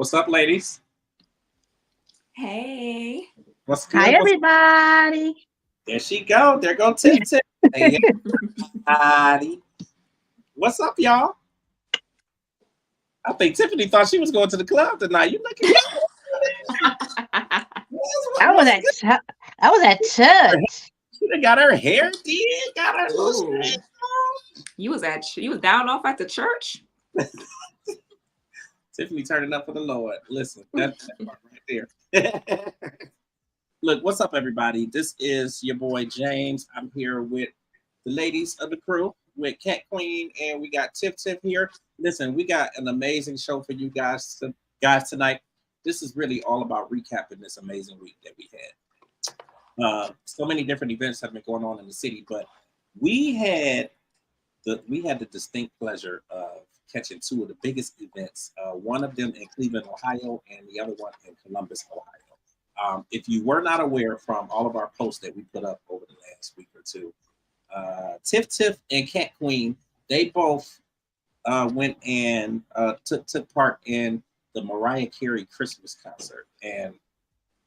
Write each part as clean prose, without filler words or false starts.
What's up, ladies? Hey. What's good? Hi, everybody. There she go. There go Tiff. Hey, everybody. What's up, y'all? I think Tiffany thought she was going to the club tonight. You looking good. I was at church. She done got her hair did, got her little straight on. You was down off at the church? Tiffany turning up for the Lord. Listen, that's that part right there. Look, what's up, everybody? This is your boy James. I'm here with the ladies of the crew, with Cat Queen, and we got Tiff here. Listen, we got an amazing show for you guys tonight. This is really all about recapping this amazing week that we had. So many different events have been going on in the city, but we had the distinct pleasure of catching two of the biggest events. One of them in Cleveland, Ohio, and the other one in Columbus, Ohio. If you were not aware from all of our posts that we put up over the last week or two, Tiff and Cat Queen, they both went and took part in the Mariah Carey Christmas Concert. And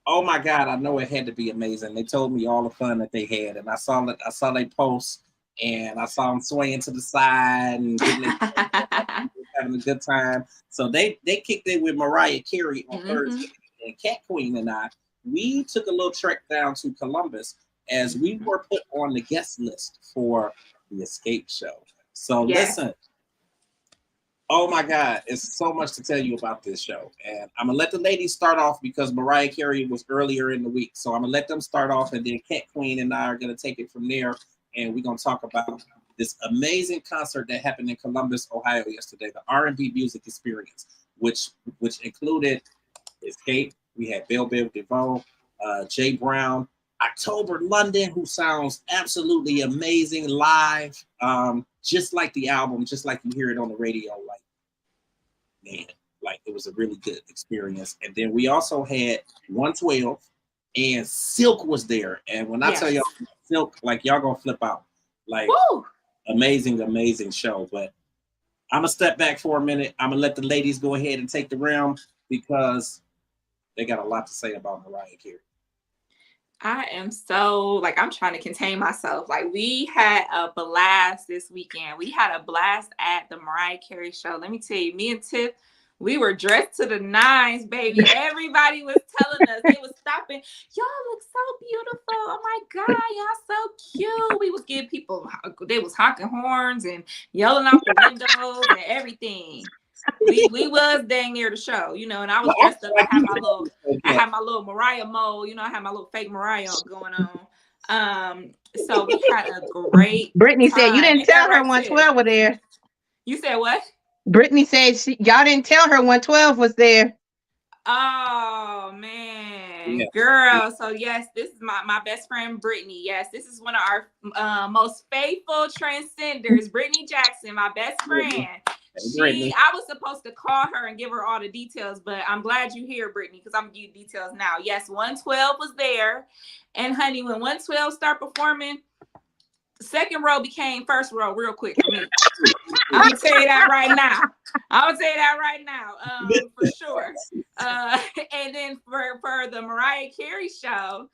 oh my God, I know it had to be amazing. They told me all the fun that they had, and I saw they posts, and I saw them swaying to the side and having a good time. So they kicked it with Mariah Carey on Thursday, and Cat Queen and we took a little trek down to Columbus as we were put on the guest list for the Xscape show. So listen, oh my God, it's so much to tell you about this show. And I'm gonna let the ladies start off because Mariah Carey was earlier in the week. So I'm gonna let them start off, and then Cat Queen and I are gonna take it from there. And we're gonna talk about this amazing concert that happened in Columbus, Ohio yesterday, the R&B Music Experience, which included Xscape. We had Biv Devoe, Jay Brown, October London, who sounds absolutely amazing live, just like the album, just like you hear it on the radio. Like, man, like it was a really good experience. And then we also had 112, and Silk was there. And when I tell y'all Silk, like y'all gonna flip out. Like, amazing show. But I'm gonna step back for a minute. I'm gonna let the ladies go ahead and take the realm because they got a lot to say about Mariah Carey. I am so, I'm trying to contain myself. Like, we had a blast this weekend. We had a blast at the Mariah Carey show. Let me tell you, me and Tiff, we were dressed to the nines, baby. Everybody was telling us, they was stopping. Y'all look so beautiful. Oh my God, y'all so cute. We was giving people, they was honking horns and yelling out the windows and everything. We was dang near the show, and I was dressed up. I had my little Mariah mode, I had my little fake Mariah going on. So we had a great Brittany time. said you didn't tell her 112 was there. You said what? Brittany said y'all didn't tell her 112 was there. Oh man, girl. So yes, this is my best friend Brittany. Yes, this is one of our most faithful transcenders, Brittany Jackson, my best friend. I was supposed to call her and give her all the details, but I'm glad you're here, Brittany, because I'm gonna give you details now. Yes, 112 was there, and honey, when 112 started performing, the second row became first row real quick for me. I'm gonna tell you that right now. For sure. And then for the Mariah Carey show,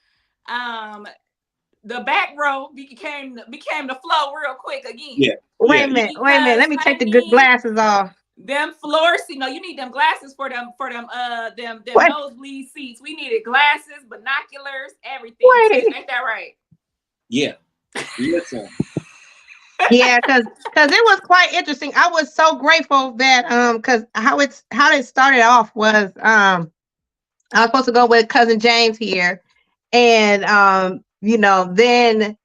the back row became the flow real quick again. Yeah. Wait a minute. Let me take the good glasses off. Them floors, you need them glasses for them nosebleed seats. We needed glasses, binoculars, everything. Ain't that right? Yeah. Listen. Yeah, because it was quite interesting. I was so grateful that because how it started off was I was supposed to go with cousin James here, and then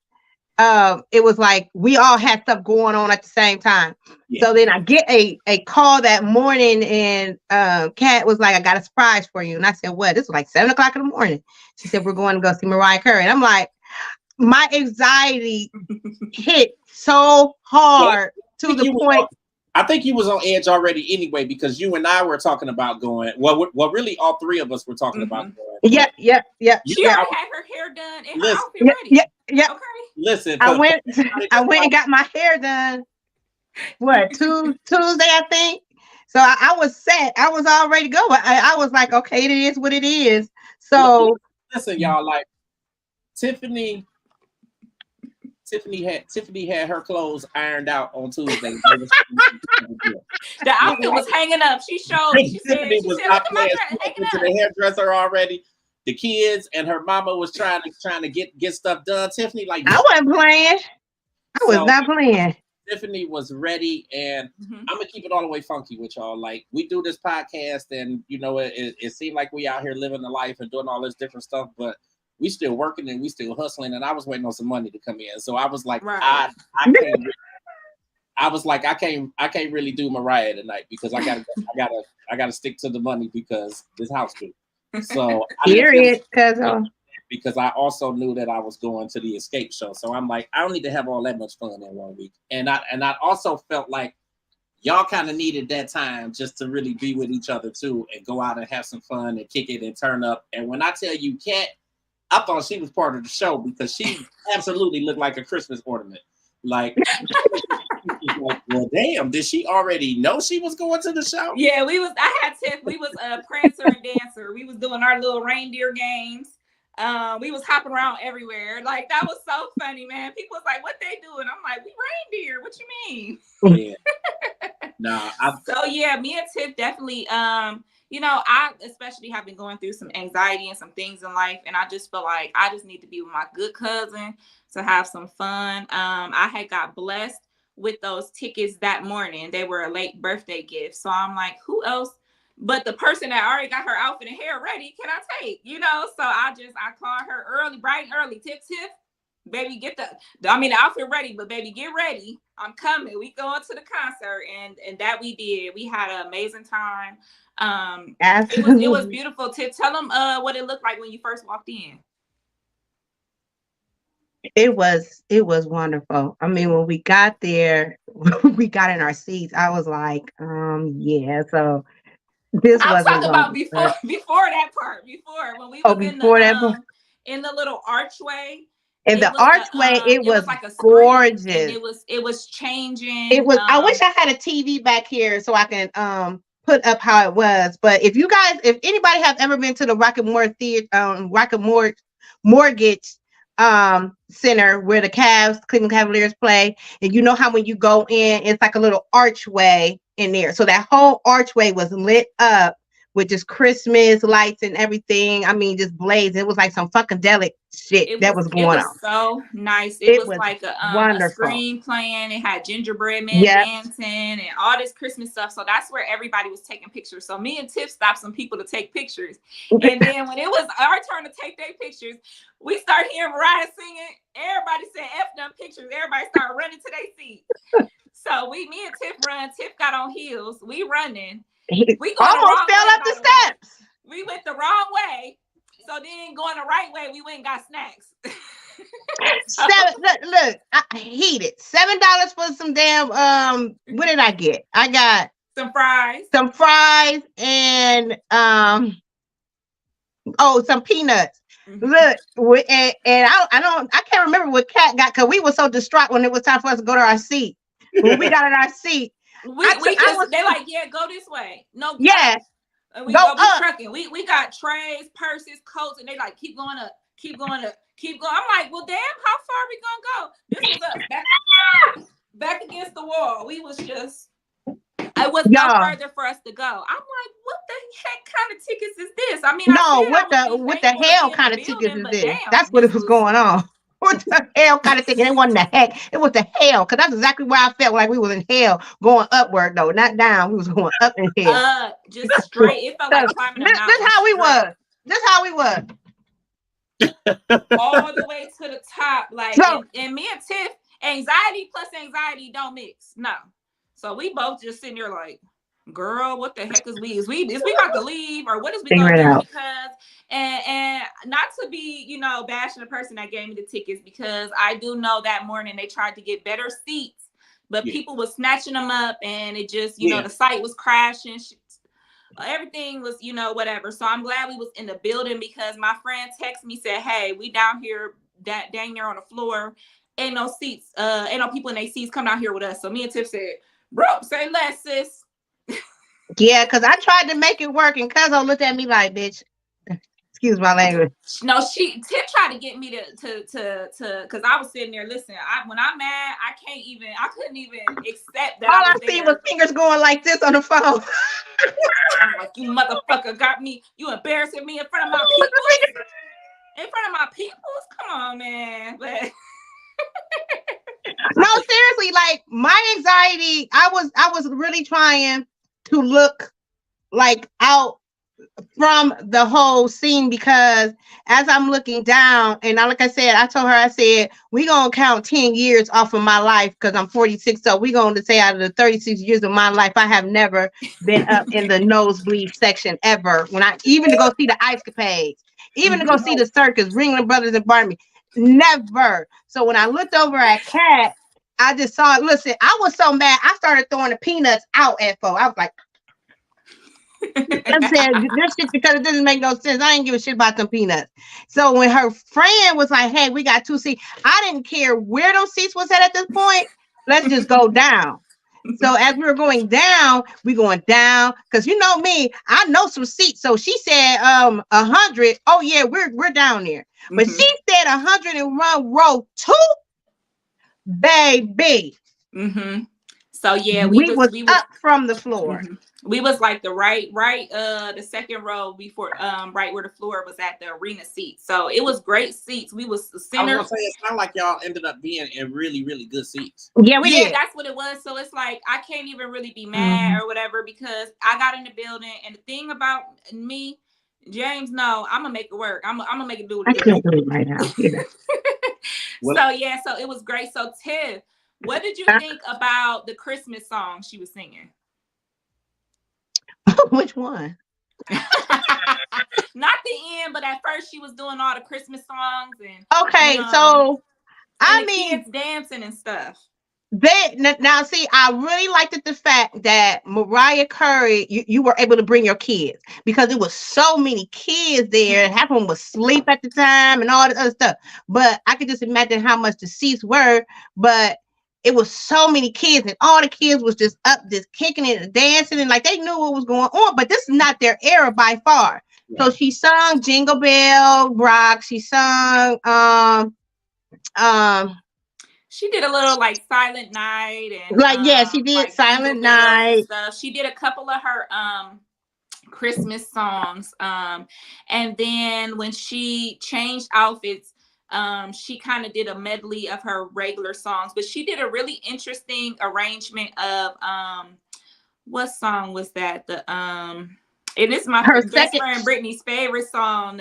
it was like we all had stuff going on at the same time. Yeah. So then I get a call that morning, and Kat was like, I got a surprise for you. And I said, what? This was like 7 o'clock in the morning. She said, we're going to go see Mariah Carey. And I'm like, my anxiety hit so hard to the point. I think you was on edge already anyway, because you and I were talking about going. Well, really, all three of us were talking about going. Yeah. She already had her hair done and her outfit ready. Yeah. Okay. Listen, I went and got my hair done. What, Tuesday, I think. So I was set. I was all ready to go. I was like, okay, it is what it is. So listen, y'all, like Tiffany had her clothes ironed out on Tuesday. The outfit was hanging up. She showed me. She said, look at my dress hanging up. To the hairdresser already. The kids and her mama was trying to get stuff done. Tiffany, like, I wasn't playing. I was not playing. Tiffany was ready, and I'm gonna keep it all the way funky with y'all. Like, we do this podcast, and you know, it seemed like we out here living the life and doing all this different stuff, but we still working and we still hustling. And I was waiting on some money to come in, so I was like, I can't. I was like, I can't really do Mariah tonight because I gotta stick to the money because this house too. So because I also knew that I was going to the Xscape show. So I'm like, I don't need to have all that much fun in 1 week. And I also felt like y'all kind of needed that time just to really be with each other too and go out and have some fun and kick it and turn up. And when I tell you Kat, I thought she was part of the show because she absolutely looked like a Christmas ornament. Like, like, well, damn, did she already know she was going to the show? Yeah, I had Tiff, we was Prancer and Dancer. We was doing our little reindeer games. We was hopping around everywhere. Like, that was so funny, man. People was like, what they doing? I'm like, we reindeer. What you mean? Yeah. So yeah, me and Tiff definitely, you know, I especially have been going through some anxiety and some things in life. And I just feel like I just need to be with my good cousin to have some fun. I had got blessed with those tickets that morning. They were a late birthday gift. So I'm like, who else but the person that already got her outfit and hair ready can I take? You know, so I called her early, bright and early. Tiff, baby, get the outfit ready, but baby, get ready. I'm coming. We going to the concert, and that we did. We had an amazing time. It was beautiful. Tiff, tell them what it looked like when you first walked in. It was wonderful. I mean, when we got there, we got in our seats. I was like, yeah. So this I'm wasn't talking about before that part. Before when we was in the little archway. In the archway, it was like a gorgeous. And it was changing. It was. I wish I had a TV back here so I can put up how it was. But if anybody have ever been to the Rocketmore Theater, Rocketmore Mortgage Center where the Cleveland Cavaliers play, and you know how when you go in, it's like a little archway in there. So that whole archway was lit up with just Christmas lights and everything. I mean, just blazing. It was like some funkadelic shit that was going on. So nice. It was like a screen playing. It had gingerbread men dancing and all this Christmas stuff. So that's where everybody was taking pictures. So me and Tiff stopped some people to take pictures. And then when it was our turn to take their pictures, we started hearing Mariah singing. Everybody said F them pictures. Everybody started running to their seat. So me and Tiff run. Tiff got on heels. We running. We almost fell up the steps. We went the wrong way. So then going the right way, we went and got snacks. Look, I hate it. $7 for some damn what did I get? I got some fries. And some peanuts. Look, and I can't remember what Kat got because we were so distraught when it was time for us to go to our seat. When we got in our seat. They're like, yeah, go this way. No, yeah. And we go trucking. We got trays, purses, coats, and they like keep going up. I'm like, well, damn, how far are we gonna go? This was up back against the wall. We was just it was no further for us to go. I'm like, what the heck kind of tickets is this? I mean, what the hell kind of tickets is this? That's what it was going on. What the hell kind of thing? It wasn't the heck. It was the hell. Because that's exactly where I felt like we was in hell going upward, though. Not down. We was going up in hell. Just straight. It felt like climbing a mountain. This how we was. This how we was. All the way to the top. Like, and me and Tiff, anxiety plus anxiety don't mix. No. So we both just sitting there like, girl, what the heck is we? Is we about to leave? Or what is we going to do? Because and not to be, bashing the person that gave me the tickets, because I do know that morning they tried to get better seats, but people was snatching them up, and it just, the site was crashing. Everything was, whatever. So I'm glad we was in the building, because my friend texted me, said, hey, we down here dang near on the floor. Ain't no seats. Ain't no people in their seats. Come down here with us. So me and Tiff said, bro, say less, sis. Yeah, because I tried to make it work, and Cuzzo looked at me like, bitch, excuse my language. No, Tip tried to get me to because I was sitting there listening. When I'm mad, I couldn't even accept that All I I was seen there. was fingers going like this on the phone. I'm like, you motherfucker got me, you embarrassing me in front of my people. In front of my peoples? Come on, man. But no, seriously, like my anxiety, I was really trying to look like out from the whole scene, because as I'm looking down, and like I said, I told her, I said, we gonna count 10 years off of my life because I'm 46. So we gonna say out of the 36 years of my life, I have never been up in the nosebleed section ever. When I even to go see the Xscapades, even to go see the circus, Ringling Brothers and Barney, never. So when I looked over at Kat, I just saw it. Listen, I was so mad, I started throwing the peanuts out at folks. I was like, I said this shit because it doesn't make no sense. I ain't give a shit about them peanuts. So when her friend was like, "Hey, we got 2 seats," I didn't care where those seats was at this point. Let's just go down. So as we were going down, because you know me, I know some seats. So she said 100. Oh yeah, we're down there. But she said 101 row 2, baby. So yeah, we was up from the floor. We was like the right the second row before right where the floor was at, the arena seat. So it was great seats. We was the center. I was gonna say, it sounded like y'all ended up being in really, really good seats. Yeah, we did. That's what it was. So it's like I can't even really be mad or whatever, because I got in the building, and the thing about me, James, no, I'm gonna make it work. I'm gonna make it do what it I can't do it right now. Yeah. So it was great. So Tiff, what did you think about the Christmas song she was singing? Which one? Not the end, but at first she was doing all the Christmas songs and so I and mean, kids dancing and stuff. Now see, I really liked it, the fact that Mariah Carey, you were able to bring your kids, because it was so many kids there. Half of them was asleep at the time and all this other stuff. But I could just imagine how much the seats were. But it was so many kids, and all the kids was just up, just kicking it and dancing, and like they knew what was going on. But this is not their era by far. Yeah. So she sung Jingle Bell Rock. She sung she did a little like Silent Night, and she did like Silent Night stuff. She did a couple of her Christmas songs, and then when she changed outfits, she kind of did a medley of her regular songs, but she did a really interesting arrangement of what song was that? It is my best friend Brittany's favorite song.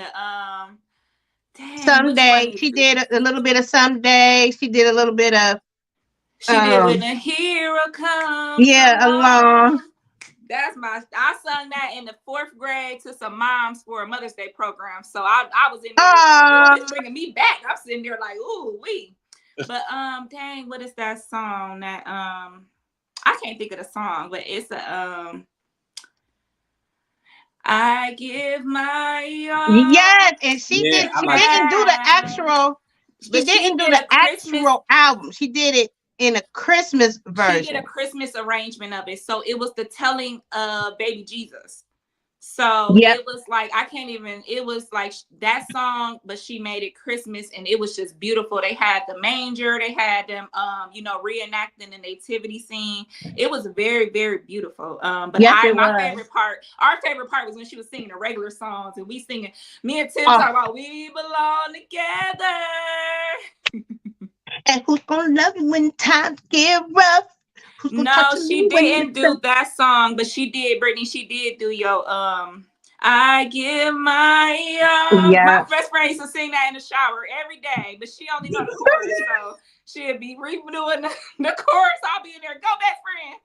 Someday. She did a little bit of Someday. She did a little bit of did When a Hero Comes. Yeah, along. I sung that in the 4th grade to some moms for a Mother's Day program. So I was in there, it's bringing me back. I'm sitting there like, ooh, wee. But dang, what is that song that I can't think of the song, but it's a I give my all. Yes, and she didn't do the actual. She didn't do the actual album. She did it in a Christmas version. She did a Christmas arrangement of it. So it was the telling of baby Jesus. So it was like, it was like that song, but she made it Christmas, and it was just beautiful. They had the manger, they had them, reenacting the nativity scene. It was very, very beautiful. But our favorite part was when she was singing the regular songs, and we singing, me and Tim talk about, we belong together. And who's gonna love you when times get rough? No, she didn't do that song, but she did, Brittany. She did do your I give my my best friend used to sing that in the shower every day, but she only know the chorus, so she'd be redoing the chorus. I'll be in there, go best friend.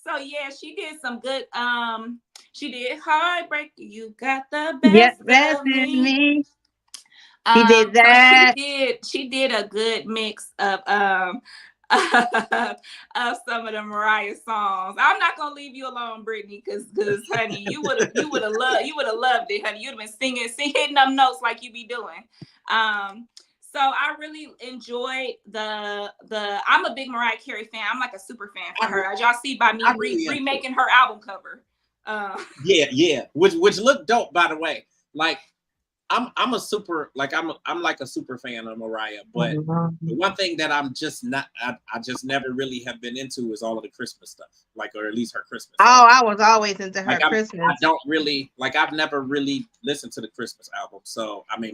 So yeah, she did some good. She did Heartbreak. You got the best of me. She did that. So she did a good mix of of some of the Mariah songs. I'm not gonna leave you alone, Brittany, because honey, you would have loved it, honey. You'd have been singing, hitting them notes like you be doing. So I really enjoyed I'm a big Mariah Carey fan. I'm like a super fan for her. As y'all see by me remaking her album cover. Yeah. Which looked dope, by the way. Like I'm a super, like I'm like a super fan of Mariah, but the one thing that I'm just not, I just never really have been into is all of the Christmas stuff, like, or at least her Christmas. Oh, I was always into her Christmas. I don't really, like, I've never really listened to the Christmas album, so I mean,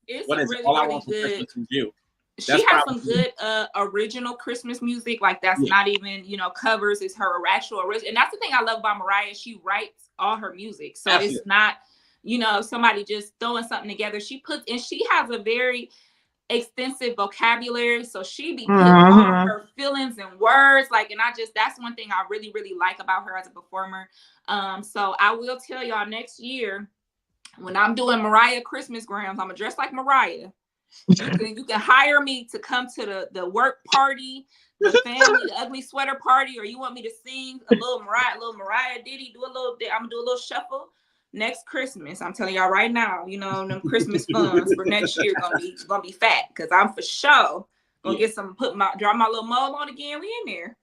it's what is really, it? All I really Want for good. Christmas is You. She has some good original Christmas music, like that's not even, you know, covers. It's her actual original, and that's the thing I love about Mariah. She writes all her music, so it's not, you know, somebody just throwing something together. She puts, and she has a very extensive vocabulary, so she be putting all her feelings and words, like, and that's one thing I really, really like about her as a performer. So I will tell y'all next year when I'm doing Mariah Christmas grams, I'm gonna dress like Mariah. You can hire me to come to the work party, the family, the ugly sweater party, or you want me to sing a little Mariah ditty, I'm gonna do a little shuffle. Next Christmas, I'm telling y'all right now, you know, them Christmas funds for next year gonna be fat, because I'm for sure gonna get some, drop my little mole on again. We in there.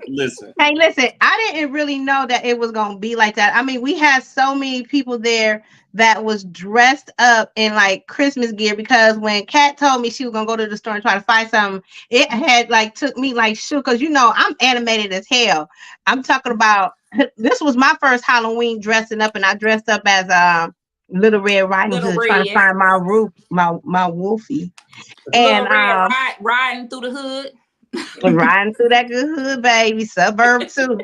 Listen, I didn't really know that it was gonna be like that. I mean, we had so many people there that was dressed up in like Christmas gear, because when Kat told me she was gonna go to the store and try to find something, it had like took me like shoot, because you know I'm animated as hell. I'm talking about, this was my first Halloween dressing up, and I dressed up as Little Red Riding Hood, trying to find my Wolfie. And riding through the hood. Riding through that good hood, baby, suburb too.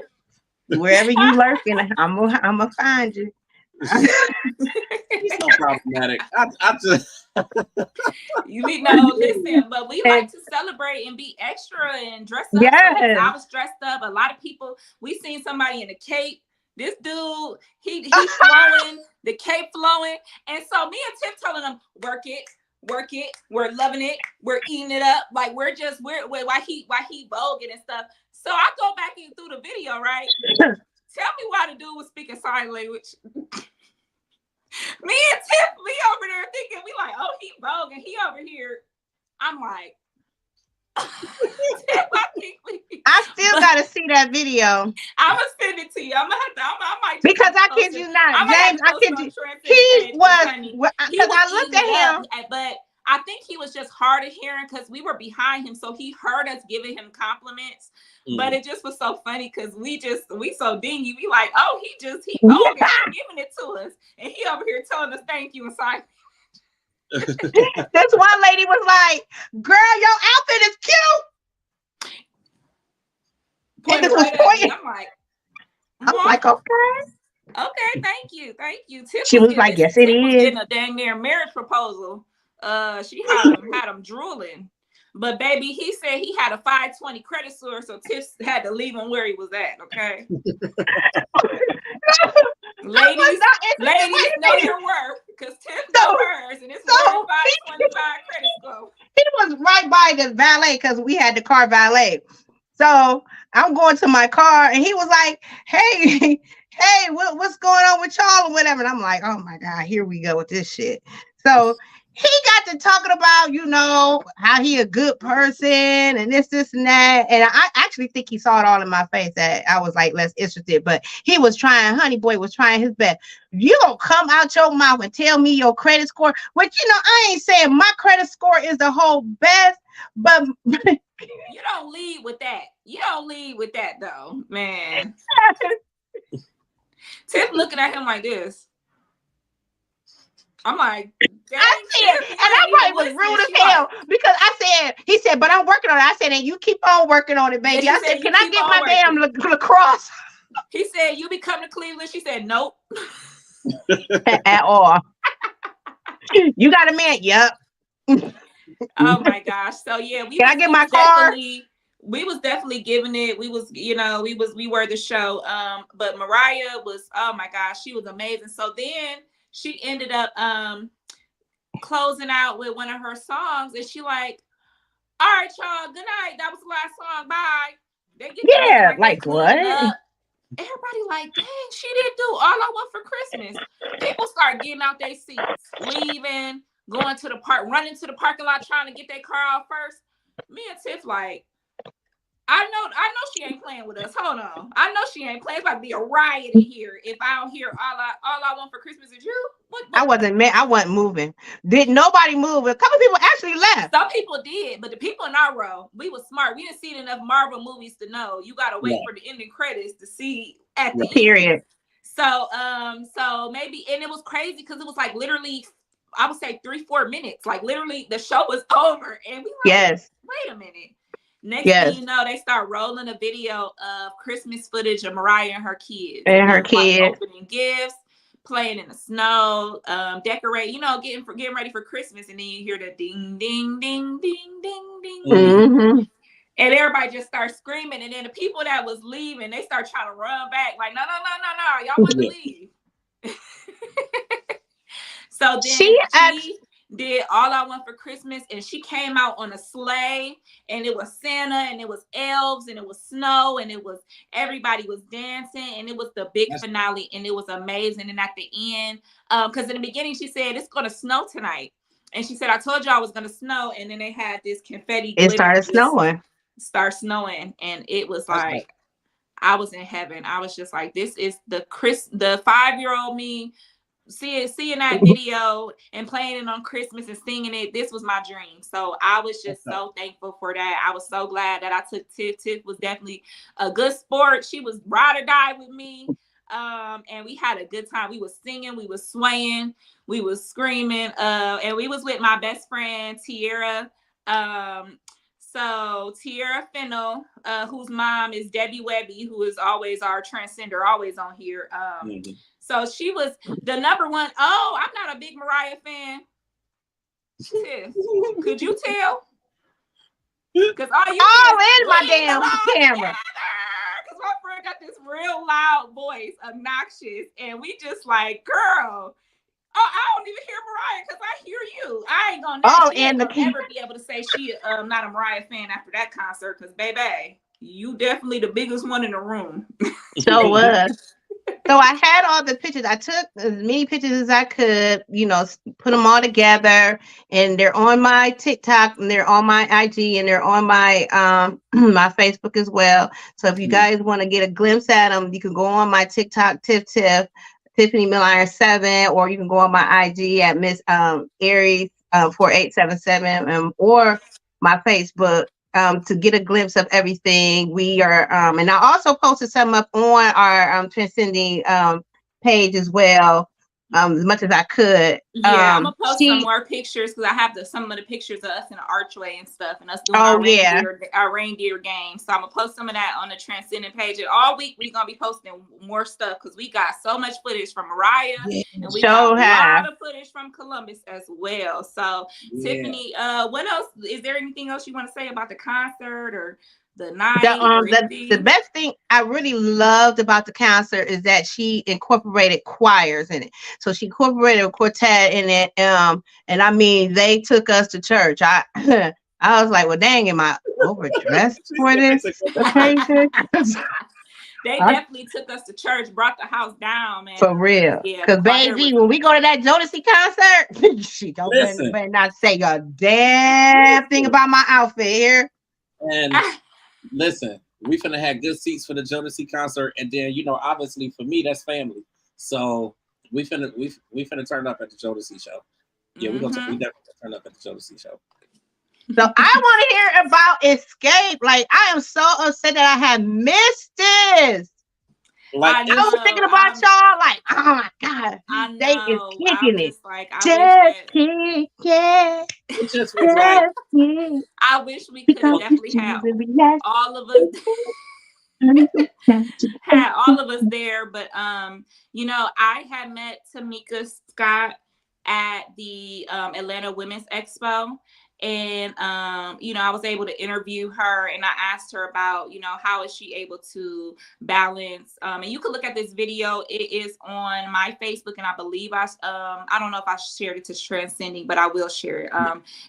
Wherever you lurking, I'm gonna find you. He's so problematic. I just you know, listen, but we like to celebrate and be extra and dress up. Yes. So I was dressed up. A lot of people, we seen somebody in a cape. This dude, he flowing, the cape flowing. And so me and Tiff telling him, work it, we're loving it, we're eating it up. Like we're why he voguing and stuff. So I go back in through the video, right? Tell me why the dude was speaking sign language. Me and Tiff, we over there thinking, we like, oh, he vogue, and he over here. I'm like, Tiff, I still gotta see that video. I'm gonna send it to you. I'm gonna have to. I might, because I kid you not, James. I kid you. He was, because I looked at him, but I think he was just hard of hearing because we were behind him, so he heard us giving him compliments. But it just was so funny because we so dingy. We like, oh, he giving it to us, and he over here telling us thank you and sign. This one lady was like, "Girl, your outfit is cute." I'm like, okay, thank you. Tiffany, she was like, yes, it is. Getting a dang near marriage proposal. She had him drooling. But baby, he said he had a 520 credit score, so Tiff had to leave him where he was at. Okay. ladies, know your worth, because Tiff knows hers, and it's 525 credit score. He was right by the valet because we had the car valet. So I'm going to my car, and he was like, "Hey, what's going on with y'all or whatever?" And I'm like, "Oh my God, here we go with this shit." So he got to talking about, you know, how he a good person and this and that. And I actually think he saw it all in my face that I was like less interested, but he was trying, honey boy was trying his best. You don't come out your mouth and tell me your credit score, which, you know, I ain't saying my credit score is the whole best, but you don't lead with that. You don't lead with that though, man. Tiff looking at him like this. I'm like, I said, and I probably was rude as hell because he said, but I'm working on it. I said, and you keep on working on it, baby. I said, can I get my damn lacrosse? He said, you be coming to Cleveland? She said, nope. At all. You got a man? Yep. Oh my gosh. So yeah, can I get my car? We was definitely giving it. We was, you know, we were the show. But Mariah was, oh my gosh, she was amazing. So then she ended up closing out with one of her songs, and she like, all right, y'all, good night. That was the last song. Bye. Like what? Everybody like, dang, she didn't do All I Want for Christmas. People start getting out their seats, leaving, going to the park, running to the parking lot, trying to get their car out first. Me and Tiff like, I know she ain't playing with us. Hold on. I know she ain't playing. It's about to be a riot in here if I don't hear all I want for Christmas is you. What? I wasn't moving. Did nobody move? A couple people actually left. Some people did, but the people in our row, we were smart. We didn't see enough Marvel movies to know. You gotta wait for the ending credits to see at the period. End. So maybe, and it was crazy because it was like literally, I would say 3-4 minutes. Like literally the show was over and we were like, wait a minute. Next thing you know, they start rolling a video of Christmas footage of Mariah and her kids. And her kids. Like, opening gifts, playing in the snow, decorate, getting ready for Christmas. And then you hear the ding, ding, ding, ding, ding, ding, ding. And everybody just starts screaming. And then the people that was leaving, they start trying to run back. Like, no. Y'all want to leave. So then she did All I Want for Christmas, and she came out on a sleigh, and it was Santa, and it was elves, and it was snow, and everybody was dancing, and it was the big finale, and it was amazing. And at the end, because in the beginning she said it's gonna snow tonight, and she said I told you I was gonna snow, and then they had this confetti. It started snowing. And it was like I was in heaven. I was just like, this is the 5-year-old me. Seeing that video and playing it on Christmas and singing it, this was my dream. So I was just so thankful for that. I was so glad that I took Tiff. Tiff was definitely a good sport. She was ride or die with me. And we had a good time. We was singing, we was swaying, we was screaming, and we was with my best friend Tiara. So Tiara Fennell, whose mom is Debbie Webby, who is always our transcender, always on here. So she was the number one. Oh, I'm not a big Mariah fan. Tiff, could you tell? Because all in my damn camera. Because my friend got this real loud voice, obnoxious, and we just like, girl. Oh, I don't even hear Mariah because I hear you. I ain't gonna never be able to say she not a Mariah fan after that concert because baby, you definitely the biggest one in the room. So was. So I had all the pictures. I took as many pictures as I could, put them all together, and they're on my TikTok, and they're on my IG, and they're on my my Facebook as well. So if you guys want to get a glimpse at them, you can go on my TikTok, Tiffany Milliron 7, or you can go on my IG at Miss Aries 4877, or my Facebook. To get a glimpse of everything. We are, and I also posted some up on our Transcending page as well, as much as I could. Yeah, I'm gonna post some more pictures because I have some of the pictures of us in the archway and stuff, and us doing our reindeer game. So I'm gonna post some of that on the Transcending page. And all week we're gonna be posting more stuff because we got so much footage from Mariah, and we got a lot of footage from Columbus as well. So Tiffany, what else? Is there anything else you want to say about the concert or the night? The best thing I really loved about the concert is that she incorporated choirs in it. So she incorporated a quartet in it. And I mean, they took us to church. I was like, well, dang, am I overdressed for this occasion? They definitely took us to church, brought the house down, man. For real. Because baby, when we go to that Jodeci concert, she better not say a damn thing about my outfit here. And listen, we finna have good seats for the Jodeci concert, and then obviously for me that's family. So we finna turn up at the Jodeci show. Yeah, we definitely turn up at the Jodeci show. So I want to hear about Xscape. Like, I am so upset that I have missed this. Like, I was thinking about y'all. Like, oh my God, they is kicking it. It just was like, I wish we could have definitely had all of us. Had all of us there, but I had met Tamika Scott at the Atlanta Women's Expo. And, I was able to interview her, and I asked her about, how is she able to balance, and you can look at this video. It is on my Facebook, and I believe I don't know if I shared it to Transcending, but I will share it.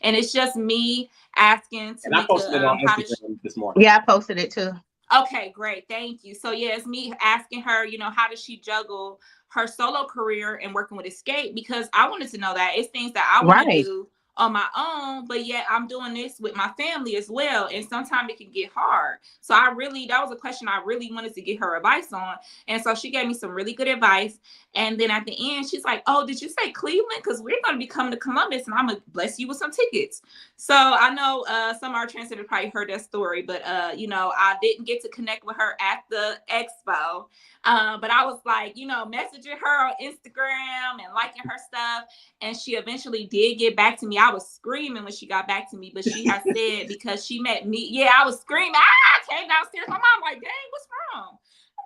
And it's just me asking Tamika, and I posted it on Instagram this morning. Yeah, I posted it too. Okay, great. Thank you. So yeah, it's me asking her, how does she juggle her solo career and working with Xscape? Because I wanted to know that it's things that I want to Right. do on my own, but yet I'm doing this with my family as well. And sometimes it can get hard. So that was a question I really wanted to get her advice on. And so she gave me some really good advice. And then at the end, she's like, oh, did you say Cleveland? Because we're going to be coming to Columbus and I'm going to bless you with some tickets. So I know some of our translators probably heard that story, but I didn't get to connect with her at the expo. But I was like, messaging her on Instagram and liking her stuff. And she eventually did get back to me. I was screaming when she got back to me, but she has said because she met me. Yeah, I was screaming. I came downstairs. My mom like, dang, what's wrong?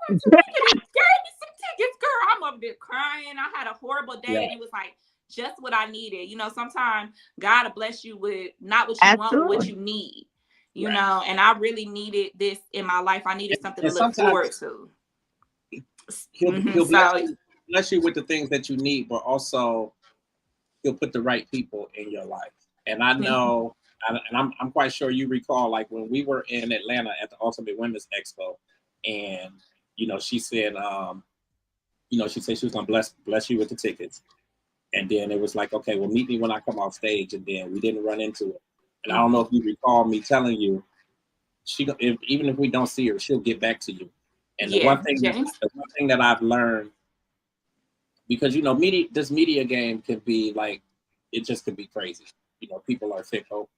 I'm like, you gave me some tickets, girl. I'm up there crying. I had a horrible day. And it was like just what I needed. Sometimes God will bless you with not what you want, but what you need. And I really needed this in my life. I needed something to look forward to. He'll bless you with the things that you need, but also he'll put the right people in your life. And I know, and I'm quite sure you recall, like when we were in Atlanta at the Ultimate Women's Expo, and she said, she was gonna bless you with the tickets, and then it was like, okay, well, meet me when I come off stage, and then we didn't run into it. And I don't know if you recall me telling you, even if we don't see her, she'll get back to you. And the one thing that I've learned, because this media game can be like, it just could be crazy. People are fickle,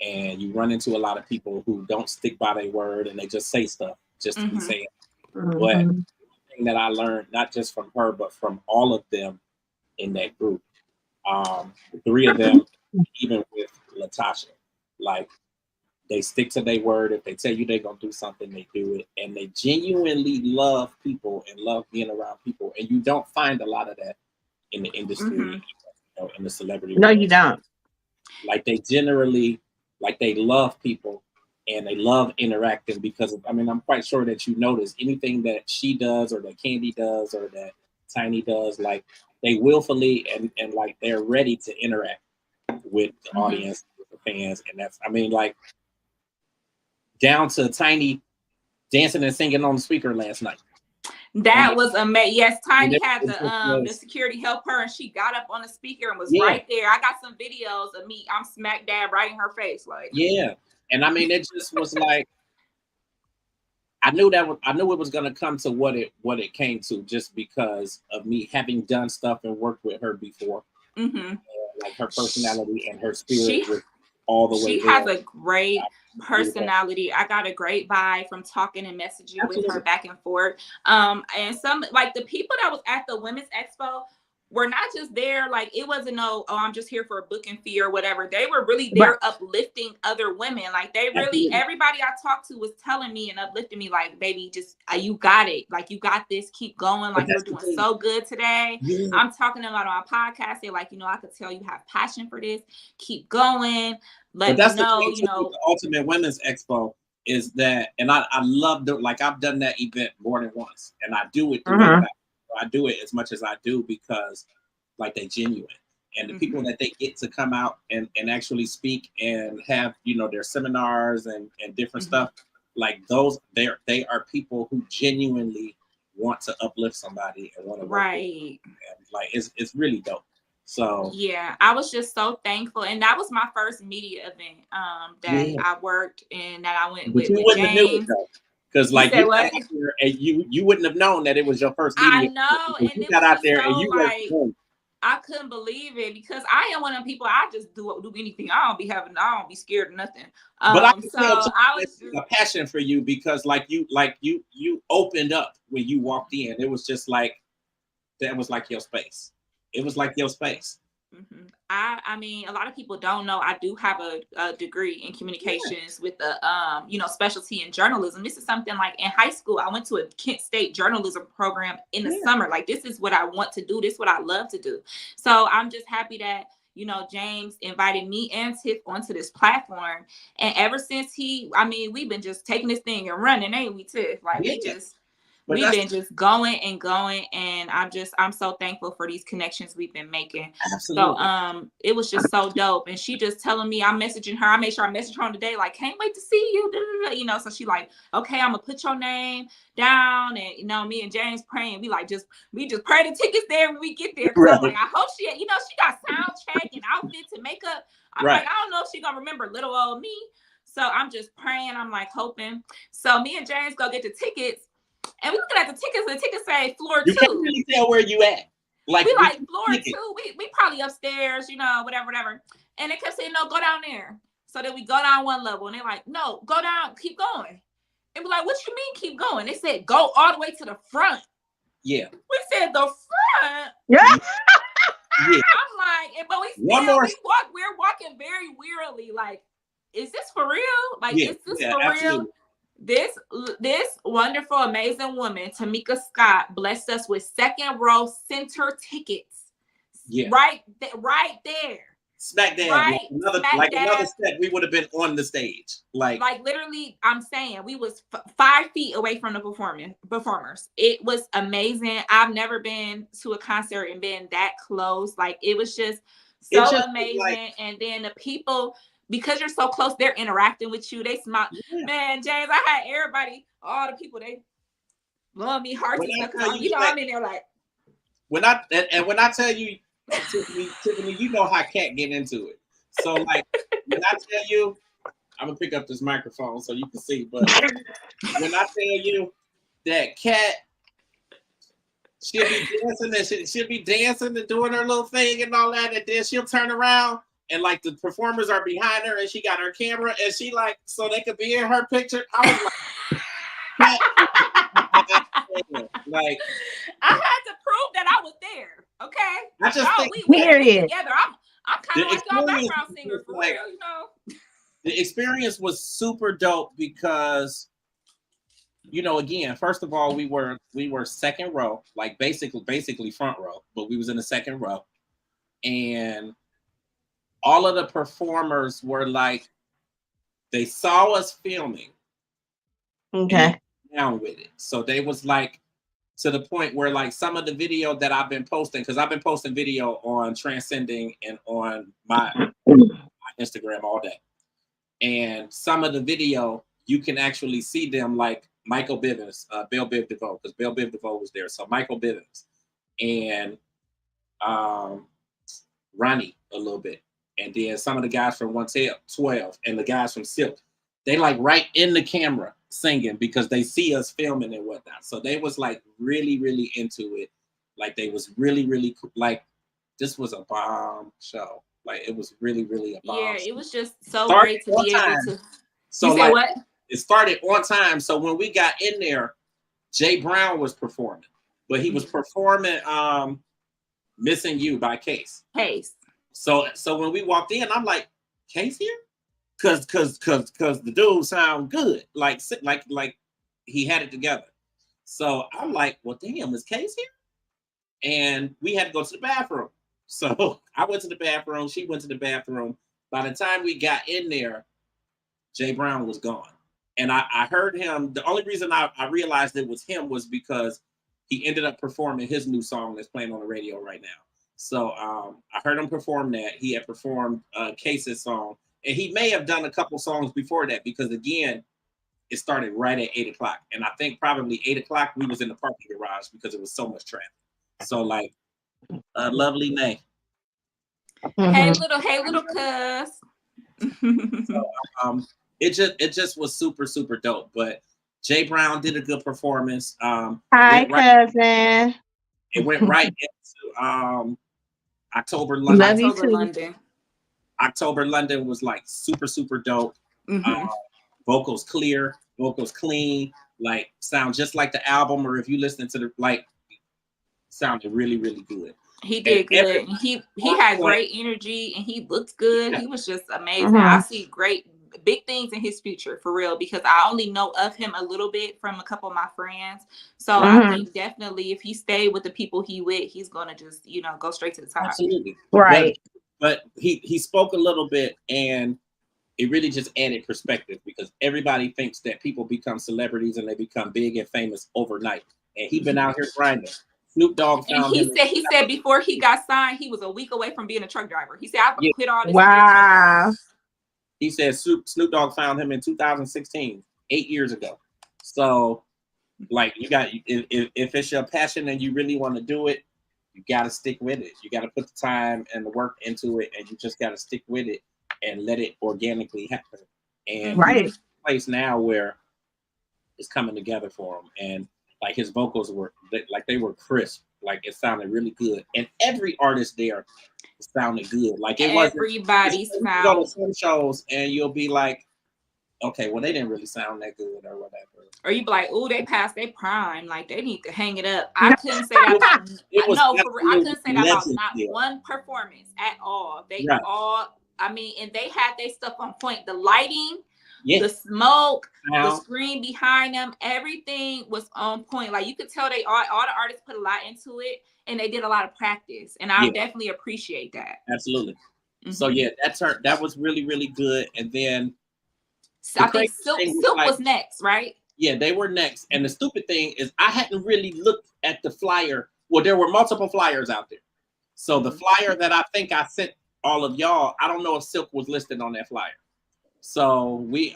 and you run into a lot of people who don't stick by their word, and they just say stuff just to be saying. But the thing that I learned, not just from her, but from all of them in that group, the three of them, even with Latasha, like, they stick to their word. If they tell you they're going to do something, they do it. And they genuinely love people and love being around people. And you don't find a lot of that in the industry, in the celebrity No, world. you don't. Like, they generally, they love people and they love interacting because, I'm quite sure that you notice anything that she does or that Candy does or that Tiny does, like, they willfully and like, they're ready to interact with the audience, with the fans. And that's, down to Tiny dancing and singing on the speaker last night. That was amazing. Yes, Tiny had the security help her, and she got up on the speaker and was right there. I got some videos of me. I'm smack dab right in her face, like. Yeah, and it just was like, I knew it was gonna come to what it came to, just because of me having done stuff and worked with her before. Like, her personality and her spirit was all the way. She has a great personality. I got a great vibe from talking and messaging with her back and forth. And some, like, the people that was at the Women's Expo were not just there, like, it wasn't I'm just here for a booking fee or whatever. They were really there uplifting other women. Like, they really, everybody I talked to was telling me and uplifting me, like, baby, just you got it. Like, you got this. Keep going. Like, you're doing so good today. I'm talking about on my podcast. They're like, I could tell you have passion for this. Keep going. Let me know, The Ultimate Women's Expo is that, and I love I've done that event more than once, and I do it I do it as much as I do because, like, they genuine, and the people that they get to come out and actually speak and have their seminars and different stuff, like, those they are people who genuinely want to uplift somebody and want to work with them. And, like, it's really dope. So yeah, I was just so thankful, and that was my first media event that I worked in, that I went with James. Because, like, you got out there and you wouldn't have known that it was your first media. I know, and you got out there and you like, I couldn't believe it, because I am one of the people, I just do anything. I don't be scared of nothing. But I was a passion for you, because you opened up when you walked in. It was just like, that was like your space. It was like your space. I mean, a lot of people don't know I do have a degree in communications with a specialty in journalism. This is something, like, in high school, I went to a Kent State journalism program in the summer. Like, this is what I want to do. This is what I love to do. So I'm just happy that James invited me and Tiff onto this platform, and ever since we've been just taking this thing and running, ain't we, Tiff? Like, we just. we've been just going and going, and I'm so thankful for these connections we've been making. Absolutely. So it was just so dope. And she just telling me, I'm messaging her. I made sure I messaged her on the day, like, can't wait to see you. You know, so she like, okay, I'm gonna put your name down. And you know, me and James praying. We just pray the tickets there when we get there. Right. I'm like, I hope she got sound check and outfits and makeup. I'm like, I don't know if she gonna remember little old me. So I'm just praying. I'm like hoping. So me and James go get the tickets. And we looking at the tickets, and the tickets say floor 2. You can't really tell where you at. Like we like floor 2. We probably upstairs, you know, whatever. And they kept saying, no, go down there. So then we go down one level, and they're like, no, go down, keep going. And we're like, what you mean keep going? They said, go all the way to the front. Yeah. We said the front. Yeah. I'm like, but we're walking very wearily. Like, is this for real? Like, is this for absolutely. real? This wonderful, amazing woman, Tamika Scott, blessed us with second row center tickets. Yeah. Right there. Smack dab. Right, another step, we would have been on the stage. Like literally, I'm saying we was 5 feet away from the performers. It was amazing. I've never been to a concert and been that close. Like, it was just so amazing. And then the people, because you're so close, they're interacting with you. They smile. Yeah. Man, James, I had everybody, all the people, they love me, hearts and stuff. You know, I'm in there like. When I tell you, Tiffany, you know how Cat get into it. So like, when I tell you, I'm gonna pick up this microphone so you can see. But when I tell you that Cat, she'll be dancing and doing her little thing and all that, and then she'll turn around. And like the performers are behind her, and she got her camera, and she like, so they could be in her picture. I was like, I had to prove that I was there. Okay, I just think we together. I'm kind of like y'all background singer for like, real, you know. The experience was super dope because, you know, again, first of all, we were second row, like basically front row, but we was in the second row, and all of the performers were like, they saw us filming. Okay. Down with it. So they was like, to the point where like some of the video that I've been posting, because I've been posting video on Transcending and on my Instagram all day. And some of the video, you can actually see them like Michael Bivens, Biv Devoe, because Biv Devoe was there. So Michael Bivens and Ronnie a little bit. And then some of the guys from 112 and the guys from Silk, they like right in the camera singing because they see us filming and whatnot. So they was like really, really into it. Like they was really, really like, this was a bomb show. Like it was really, really a bomb. Yeah, show. It was just so great to be able to. So you said like, what? It started on time. So when we got in there, Jay Brown was performing, but he was performing Missing You by Case. So when we walked in, I'm like, Case here? Cause the dude sound good. Like he had it together. So I'm like, well, damn, is Case here? And we had to go to the bathroom. So I went to the bathroom. She went to the bathroom. By the time we got in there, Jay Brown was gone. And I heard him. The only reason I realized it was him was because he ended up performing his new song that's playing on the radio right now. So I heard him perform that. He had performed Case's song. And he may have done a couple songs before that because, again, it started right at 8 o'clock. And I think probably 8 o'clock, we was in the parking garage because it was so much traffic. So, like, lovely May. Hey, little cuz. So, it just was super, super dope. But Jay Brown did a good performance. Hi, cousin. It went right into October London. Love you too. October London was like super, super dope. Vocals clear, vocals clean, like sound just like the album, or if you listen to the like, sounded really, really good. He did good. He had great energy and he looked good. Yeah. He was just amazing. I see great big things in his future for real because I only know of him a little bit from a couple of my friends. So I think definitely if he stayed with the people he with, he's gonna just go straight to the top. Absolutely. Right. But he spoke a little bit and it really just added perspective because everybody thinks that people become celebrities and they become big and famous overnight. and he been out here grinding. Snoop Dogg And found him. he said before he got signed, he was a week away from being a truck driver. He said, "I quit all this." Wow. He said Snoop Dogg found him in 2016, 8 years ago. So, like, you got if it's your passion and you really want to do it, you got to stick with it. You got to put the time and the work into it, and you just got to stick with it and let it organically happen. And right, he's in a place now where it's coming together for him, and like his vocals were they were crisp, like it sounded really good, and every artist there sounded good. Like it wasn't everybody you sound. go to some shows and you'll be like, okay, well they didn't really sound that good or whatever. Or you be like, oh, they passed their prime, like they need to hang it up. I couldn't say that about I couldn't say that about not one performance at all. They all, I mean, and they had their stuff on point. The lighting, the smoke, the screen behind them, everything was on point. Like you could tell all the artists put a lot into it, and they did a lot of practice, and I definitely appreciate that. Absolutely. So yeah, that was really, really good. And then I think Silk was next, right? Yeah, they were next. And the stupid thing is I hadn't really looked at the flyer. Well, there were multiple flyers out there. So the flyer that I think I sent all of y'all, I don't know if Silk was listed on that flyer. So we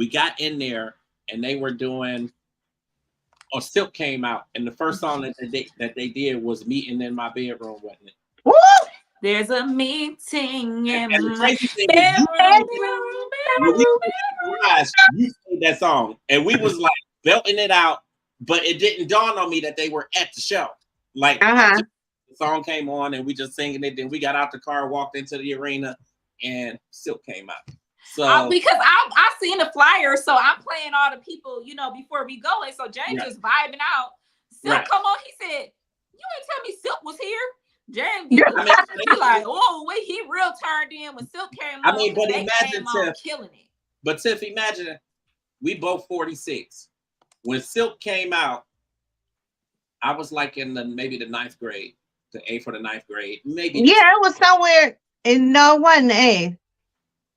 got in there and they were doing, Silk came out, and the first song that they did was Meeting in My Bedroom, wasn't it? Woo! There's a meeting in my bedroom. You played that song, and we was like belting it out, but it didn't dawn on me that they were at the show. Like the song came on, and we just singing it. Then we got out the car, walked into the arena, and Silk came out. So because I seen the flyer, so I'm playing all the people, before we go, and so James just vibing out. Silk come on, he said, "You ain't tell me Silk was here." James, he like, oh wait, he real turned in when Silk came on. I mean, but imagine Tiff, killing it. But Tiff, imagine we both 46. When Silk came out, I was like in maybe the 9th grade, the 8th or the 9th grade, maybe. Yeah, it was somewhere in wasn't 8th.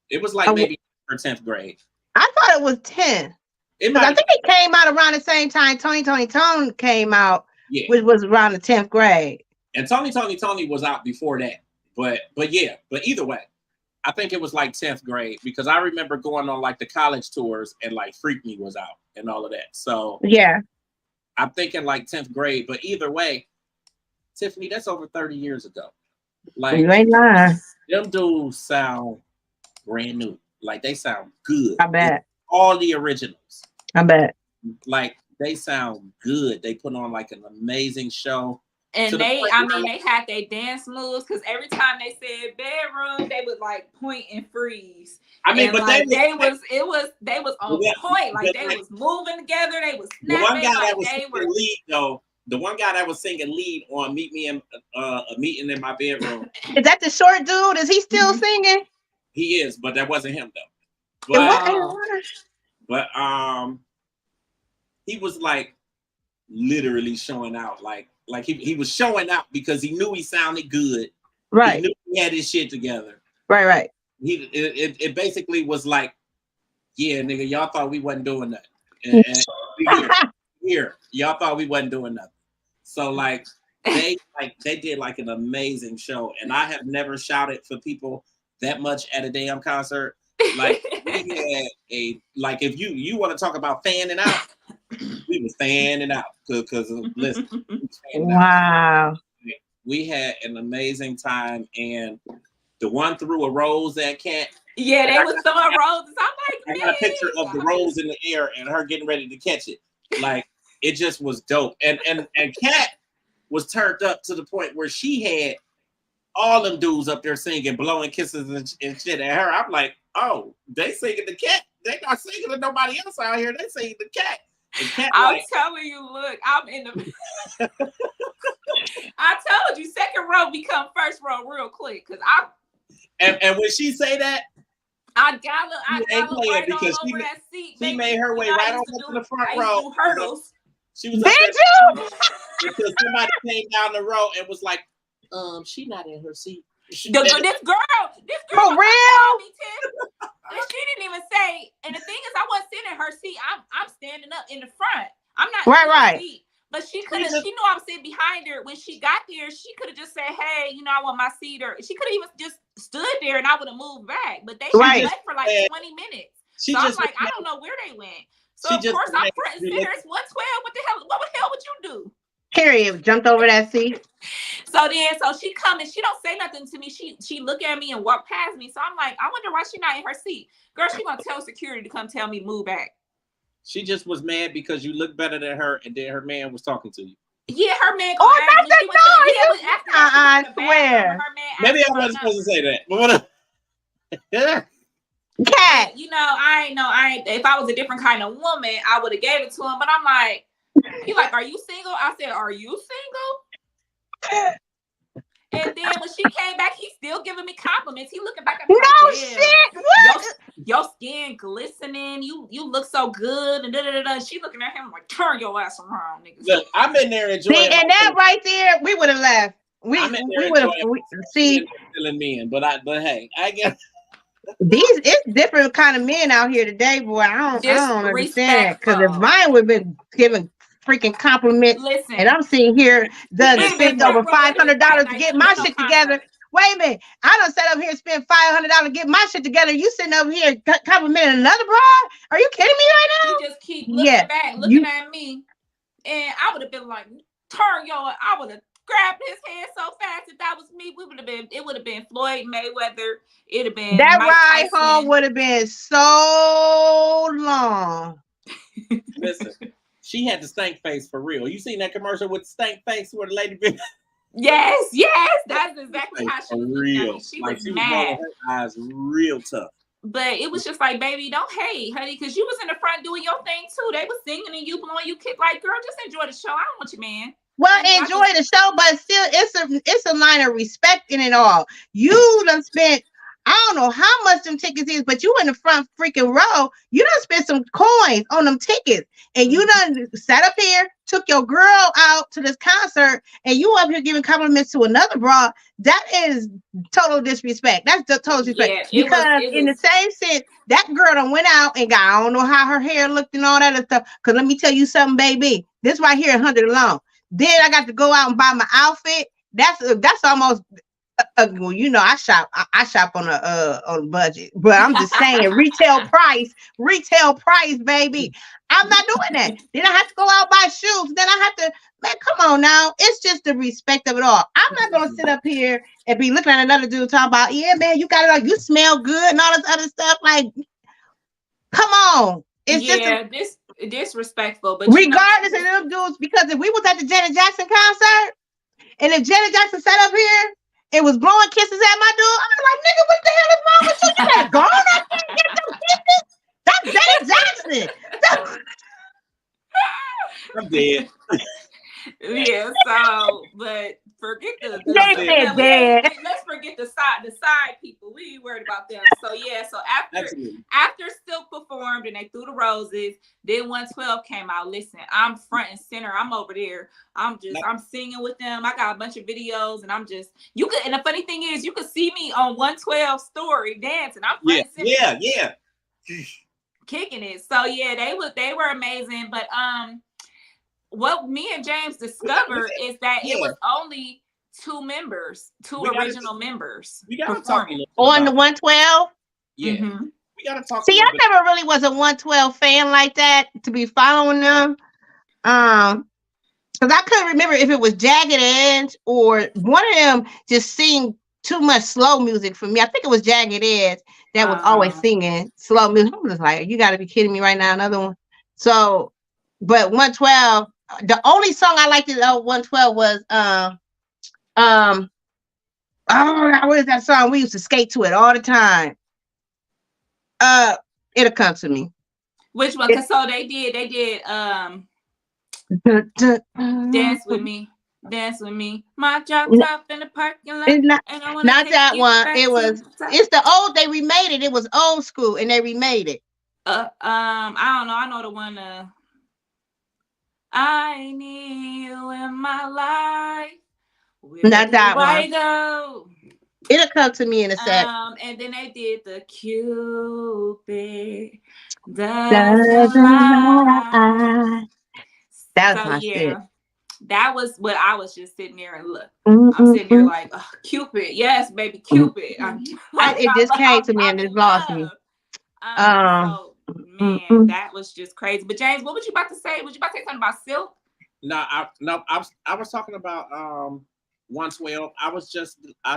It was like maybe 10th grade. I thought it was 10. I think it came out around the same time Tony came out, which was around the 10th grade. And Tony was out before that. But either way, I think it was like 10th grade, because I remember going on like the college tours and like Freak Me was out and all of that. So yeah, I'm thinking like 10th grade. But either way, Tiffany, that's over 30 years ago. Like, you ain't lying. Them dudes sound brand new. Like they sound good. I bet. All the originals. I bet. Like they sound good. They put on like an amazing show. And they had their dance moves, because every time they said bedroom, they would like point and freeze. I mean, and but like, they was on point. Like they was moving together. They was snapping. The one guy that was singing lead though. The one guy that was singing lead on Meeting in My Bedroom. Is that the short dude? Is he still singing? He is, but that wasn't him though. But he was like literally showing out, like he was showing out because he knew he sounded good. Right. He knew he had his shit together. Right. It basically was like, yeah, nigga, y'all thought we wasn't doing nothing. And here, y'all thought we wasn't doing nothing. So like they did like an amazing show, and I have never shouted for people that much at a damn concert. Like we had if you want to talk about fanning out, we was fanning out because listen. Wow. We had an amazing time, and the one threw a rose at Cat. Yeah, they was throwing roses. I'm like, I got a picture of the rose in the air and her getting ready to catch it. Like it just was dope. And Cat was turned up to the point where she had all them dudes up there singing, blowing kisses and shit at her. I'm like, oh, they singing the Cat. They not singing to nobody else out here. They singing the Cat. I'm telling you, look, I'm in the. I told you, second row become first row real quick, because I. And when she say that, I got right because all over that seat. She made her way right over to the front row. Hurdles. She was up there because somebody came down the row and was like, she not in her seat. This girl for real? She didn't even say. And the thing is, I wasn't sitting in her seat. I'm standing up in the front. I'm not Right, in the right. seat. But she knew I was sitting behind her. When she got there, she could have just said, hey, I want my seat. Or she could have even just stood there and I would have moved back. But they Right. left for like 20 minutes. So I'm like, I don't know where they went. So of course I'm front and center. It's 112. What the hell? What the hell would you do? Period. Jumped over that seat. So she come and she don't say nothing to me. She look at me and walk past me. So I'm like, I wonder why she not in her seat. Girl, she gonna tell security to come tell me move back. She just was mad because you look better than her, and then her man was talking to you. Yeah, her man. I swear. Maybe I wasn't supposed to say that. But Cat. I ain't. If I was a different kind of woman, I would have gave it to him. But I'm like, he like, are you single? I said, are you single? And then when she came back, he's still giving me compliments. He looking back at me like, shit. What? Your skin glistening. You look so good. And da-da-da-da. She looking at him like, turn your ass around, nigga. Look, I'm in there enjoying. See, and that right there, we would have left. We would have. See, men, but hey, I guess it's different kind of men out here today, boy. I don't understand, because if mine would have been giving freaking compliments, listen, and I'm sitting here spent over $500 to get my shit together. Wait a minute, I done sat up here and spent $500 to get my shit together. You sitting over here complimenting another broad? Are you kidding me right now? You just keep looking back, looking at me, and I would have been like, turn your. I would have grabbed his hand so fast. If that was me, it would have been Floyd Mayweather. It'd have been that Mike ride Tyson. home would have been so long. Listen. She had the stank face for real. You seen that commercial with stank face where the lady been? Yes, that's exactly how she was looking at me. She was mad. Her eyes real tough. But it was just like, baby, don't hate, honey, because you was in the front doing your thing too. They was singing and you blowing you kick. Like, girl, just enjoy the show. I don't want you, man. Well, enjoy the show, but still, it's a line of respect in it all. You done spent, I don't know how much them tickets is, but you in the front freaking row. You done spent some coins on them tickets, and you done sat up here, took your girl out to this concert, and you up here giving compliments to another broad. That is total disrespect. That's the total disrespect. Yeah, because in the same sense, that girl done went out and got, I don't know how her hair looked and all that other stuff. Because let me tell you something, baby. This right here, 100 alone. Then I got to go out and buy my outfit. That's almost. Well, I shop on a budget, but I'm just saying retail price, baby. I'm not doing that. Then I have to go out buy shoes. Then I have to, man, come on now. It's just the respect of it all. I'm not gonna sit up here and be looking at another dude talking about, yeah, man, you got it like you smell good and all this other stuff. Like, come on. It's just disrespectful. But regardless of them dudes, because if we was at the Janet Jackson concert and if Janet Jackson sat up here, it was blowing kisses at my door. I'm like, nigga, what the hell is wrong with you? You got gone? I can't get them kisses. That's Janet Jackson. I'm dead. Yeah, so, but forget let's forget the side people. We ain't worried about them. So yeah, so after Silk performed and they threw the roses, then 112 came out. Listen, I'm front and center. I'm over there. I'm singing with them. I got a bunch of videos, and and the funny thing is, you could see me on 112 story dancing. I'm front and center. Yeah. Kicking it. So yeah, they were amazing. But what me and James discovered is that it was only two original members. We gotta talk on the 112. Yeah, we gotta talk. See, I never really was a 112 fan like that to be following them. Because I couldn't remember if it was Jagged Edge or one of them just sing too much slow music for me. I think it was Jagged Edge that was always singing slow music. I'm just like, you got to be kidding me right now. Another one. So, but 112. The only song I liked of 112 was what is that song? We used to skate to it all the time. It'll come to me. Which one? So they did dance with me. My drop top in the parking lot. Not that one. It's the old, they remade it. It was old school and they remade it. I don't know. I know the one I need you in my life. Not that one. It'll come to me in a sec. And then they did the Cupid doesn't Doesn't lie. lie. That was So my shit. that was what I was just sitting there and look. I'm sitting there like, oh, Cupid, yes, baby, Cupid. It just came to me and it lost me. So man, that was just crazy. But James, what was you about to say? Was you about to say something about Silk? No, I was talking about 112. I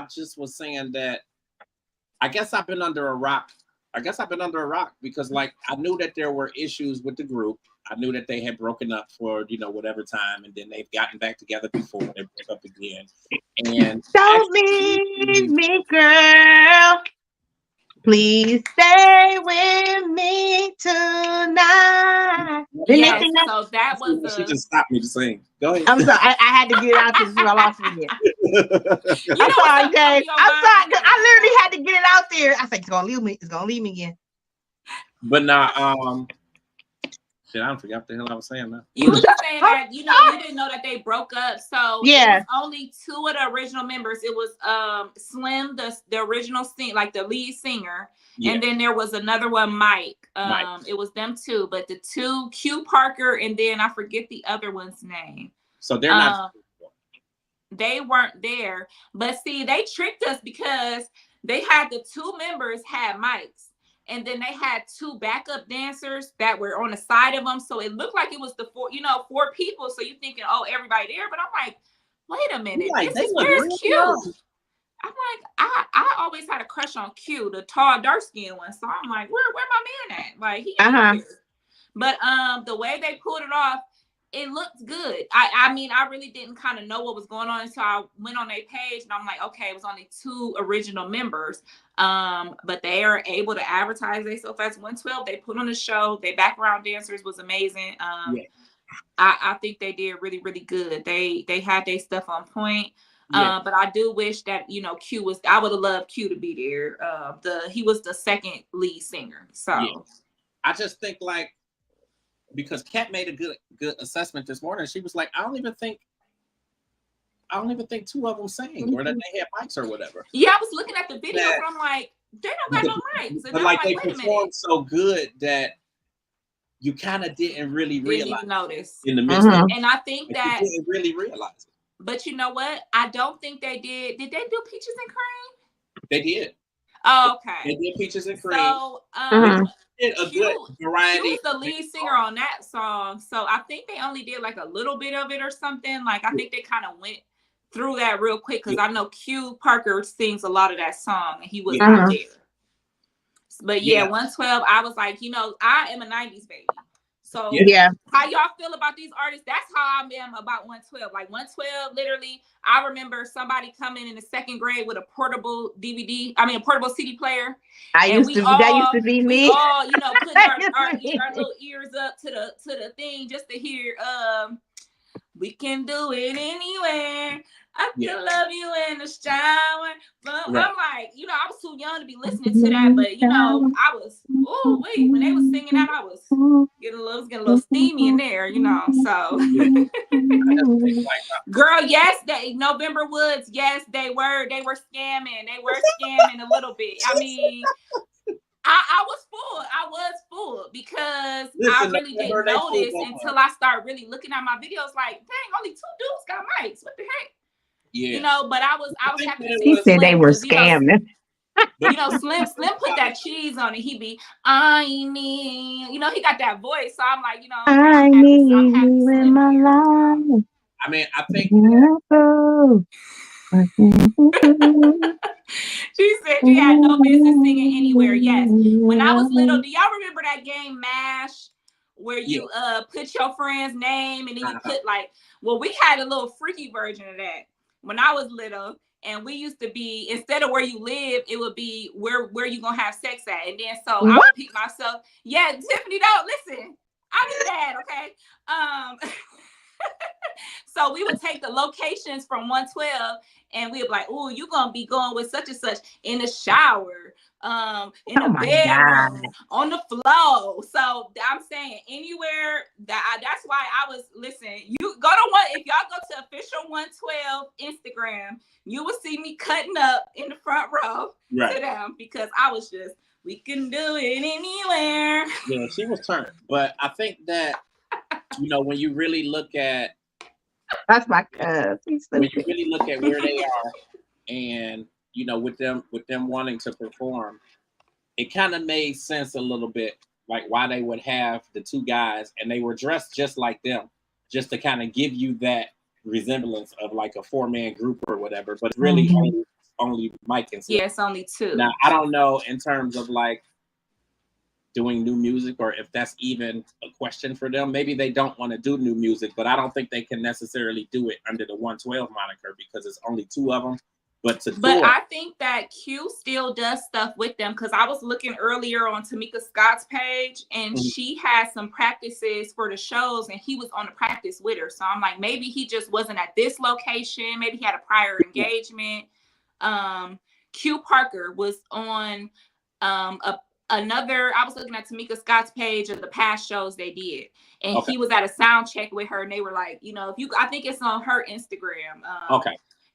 just was saying that I guess I've been under a rock. Because like I knew that there were issues with the group. I knew that they had broken up for whatever time, and then they've gotten back together before they broke up again. And don't leave me, girl. Please stay with me tonight. Yeah, so that was she just stopped me to sing. Go ahead. I'm sorry. I had to get it out because I lost it again. I'm sorry, Dave. I'm sorry. I literally had to get it out there. I said, it's gonna leave me. It's gonna leave me again. But now, shit, I don't forget what the hell I was saying now. You were saying that you didn't know that they broke up. So yeah, it was only 2 of the original members. It was Slim, the original the lead singer, and then there was another one, Mike. It was them 2, but the 2, Q Parker, and then I forget the other one's name. So they're not. They weren't there, but see, they tricked us because they had the 2 members had mics. And then they had 2 backup dancers that were on the side of them. So it looked like it was the 4 people. So you're thinking, oh, everybody there. But I'm like, wait a minute. Where's Q? I'm like, I always had a crush on Q, the tall, dark-skinned one. So I'm like, where my man at? Like, he ain't here. But the way they pulled it off, it looked good. I mean, I really didn't kind of know what was going on until I went on their page and I'm like, okay, it was only 2 original members. But they are able to advertise themselves as 112. They put on the show. Their background dancers was amazing. I think they did really, really good. They had their stuff on point. But I do wish that Q I would have loved Q to be there. He was the second lead singer. So I just think because Kat made a good assessment this morning. She was like, I don't even think 2 of them sang or that they had mics or whatever. Yeah, I was looking at the video and I'm like, they don't got no mics. And but they performed so good that you kind of didn't really realize notice in the midst of it. And I think that you didn't really realize it. But you know what? I don't think they did. Did they do Peaches and Cream? They did. Oh, okay. They did Peaches and Cream. So did a good variety. He was the lead singer on that song. So I think they only did like a little bit of it or something. Like I think they kind of went through that real quick because I know Q Parker sings a lot of that song and he was out there. But 112, I was like, I am a 90s baby. So how y'all feel about these artists? That's how I am about 112. Like 112, literally, I remember somebody coming in the 2nd grade with a portable CD player. That used to be me. We all, putting our little ears up to the thing just to hear we can do it anywhere. I can love you in the shower. But I'm like, I was too young to be listening to that, but I was, when they was singing that, I was getting a little steamy in there, so. Girl, yes, November Woods, yes, they were scamming. They were scamming a little bit. I mean, I was fooled because I really didn't notice until I started really looking at my videos like, dang, only 2 dudes got mics. What the heck? Yeah. But I was happy to see. He said they were scamming. Slim put that cheese on it. He be, I need, he got that voice. So I'm like, I need you in my life. I mean, I think. She said she had no business singing anywhere. Yes. When I was little, do y'all remember that game MASH? Where you put your friend's name and then you put we had a little freaky version of that when I was little, and we used to be, instead of where you live, it would be where you gonna have sex at. And then so I would pick myself. Yeah, Tiffany, don't listen. I did that, okay? So we would take the locations from 112 and we'd be like, oh, you're gonna be going with such and such in the shower, in the bedroom, on the floor. So I'm saying anywhere that's why I was you go to if y'all go to official 112 Instagram, you will see me cutting up in the front row to them because I was just, we can do it anywhere. Yeah, she was turned. But I think that, when you really look at, that's my cousin. When you really look at where they are and, with them wanting to perform, it kind of made sense a little bit, like why they would have the two guys and they were dressed just like them, just to kind of give you that resemblance of like a 4-man group or whatever, but really only Mike and Sid. Yeah, it's only two. Now, I don't know in terms of like doing new music or if that's even a question for them. Maybe they don't want to do new music, but I don't think they can necessarily do it under the 112 moniker because it's only two of them. But I think that Q still does stuff with them because I was looking earlier on Tamika Scott's page and she had some practices for the shows and he was on the practice with her. So I'm like, maybe he just wasn't at this location. Maybe he had a prior engagement. Q Parker was on another, I was looking at Tamika Scott's page of the past shows they did. And he was at a sound check with her and they were like, I think it's on her Instagram.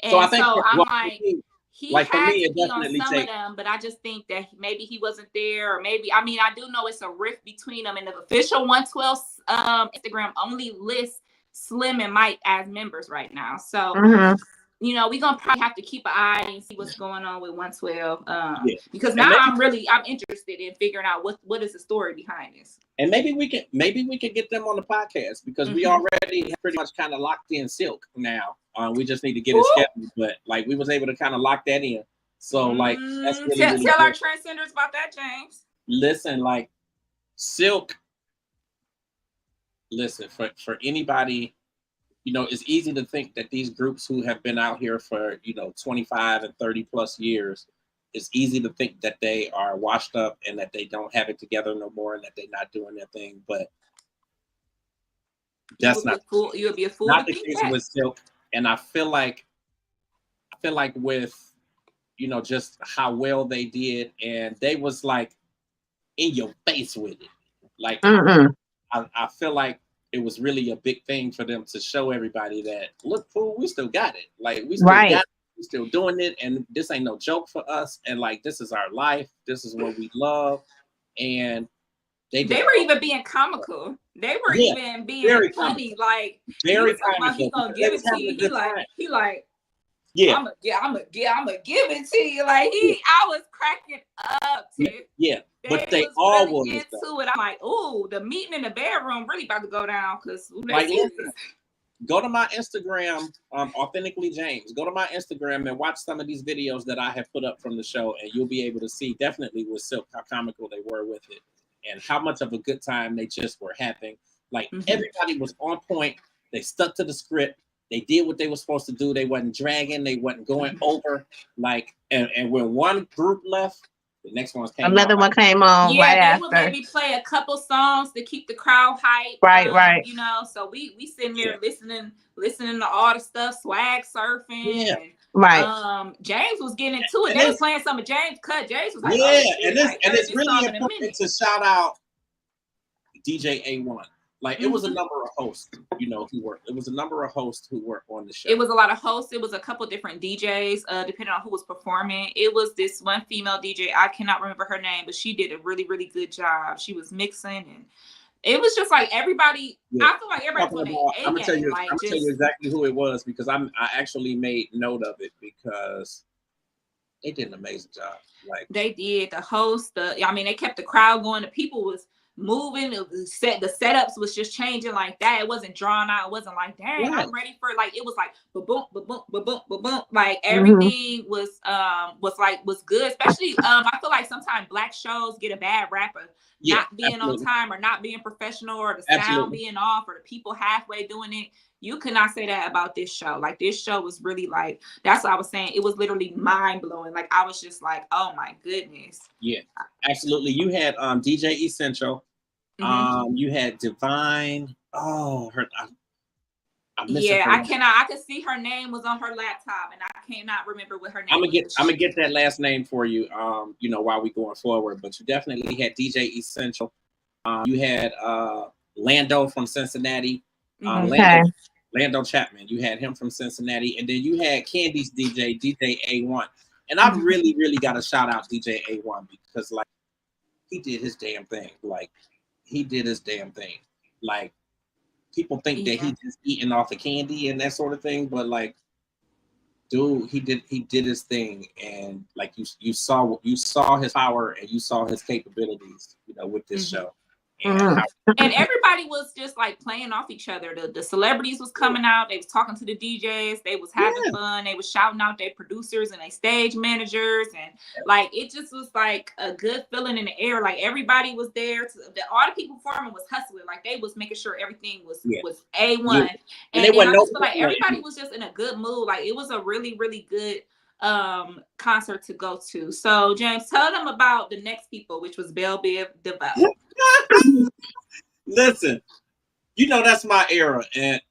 And so I think I'm like, he had to be on some of them, but I just think that maybe he wasn't there, or maybe, I do know it's a rift between them, and the official 112 Instagram only lists Slim and Mike as members right now. So, we're gonna probably have to keep an eye and see what's going on with 112. Because now I'm interested in figuring out what is the story behind this. And maybe we can get them on the podcast because we already pretty much kind of locked in Silk now. We just need to get it scheduled, but like we was able to kind of lock that in. So like that's really, tell our Transcenders about that, James. Listen, like Silk. Listen, for anybody, it's easy to think that these groups who have been out here for 25 and 30 plus years, it's easy to think that they are washed up and that they don't have it together no more and that they're not doing their thing. But that's not. You would be a fool. Not the case with Silk. And I feel like with, just how well they did, and they was like in your face with it. Like, I feel like it was really a big thing for them to show everybody that, look, fool, we still got it. Like, we still got it. We're still doing it. And this ain't no joke for us. And like, this is our life. This is what we love. And they were even being comical. They were even being funny. Like, very comical. He's gonna give it to you. He like, yeah, I'm gonna give it to you. Like I was cracking up. Yeah, but they all really was into it. I'm like, oh, the meeting in the bedroom really about to go down because go to my Instagram, Authentically James. Go to my Instagram and watch some of these videos that I have put up from the show, and you'll be able to see definitely with Silk how comical they were with it. And how much of a good time they just were having. Like everybody was on point. They stuck to the script. They did what they were supposed to do. They wasn't dragging. They wasn't going over. Like, and when one group left, the next one came. Another one came on. Yeah, right they after. would maybe play a couple songs to keep the crowd hype. Right. So we sitting there listening to all the stuff, swag surfing. Yeah. Right. James was getting into it. They was playing some of James' cut. James was like, it's really important to shout out DJ A1. Like it was a number of hosts, who worked. It was a number of hosts who worked on the show. It was a lot of hosts. It was a couple different DJs, depending on who was performing. It was this one female DJ. I cannot remember her name, but she did a really, really good job. She was mixing and it was just like everybody. Yeah. I feel like everybody. I'm gonna tell you exactly who it was because I actually made note of it because they did an amazing job. Like they did. The host, they kept the crowd going. The people was moving. It was the setups was just changing like that. It wasn't drawn out. It wasn't like, dang, I'm ready for it. Like it was like ba-boom, ba-boom, ba-boom, ba-boom. Like everything was good. Especially I feel like sometimes Black shows get a bad rap of not being on time or not being professional or the sound being off or the people halfway doing it. You could not say that about this show. Like this show was really like, that's what I was saying. It was literally mind blowing. Like I was just like, oh my goodness. Yeah, absolutely. You had DJ Essential. You had Divine. Oh, Yeah, I cannot. I could see her name was on her laptop, and I cannot remember what her name. I'm gonna get that last name for you. You know, while we going forward, but you definitely had DJ Essential. You had Lando from Cincinnati. Lando Chapman. You had him from Cincinnati, and then you had Candy's DJ A1. And I really, really got to shout out DJ A1 because like he did his damn thing. Like he did his damn thing. Like people think that he just eating off the candy and that sort of thing, but like, dude, he did his thing, and like you saw his power and you saw his capabilities, you know, with this show. And everybody was just like playing off each other. The celebrities was coming out. They was talking to the DJs. They was having fun. They was shouting out their producers and their stage managers. And like, it just was like a good feeling in the air. Like everybody was there. All the people performing was hustling. Like they was making sure everything was A1. Yeah. And I just feel like everybody was just in a good mood. Like it was a really, really good concert to go to. So James, tell them about the next people, which was Biv Devoe. Listen, you know that's my era, and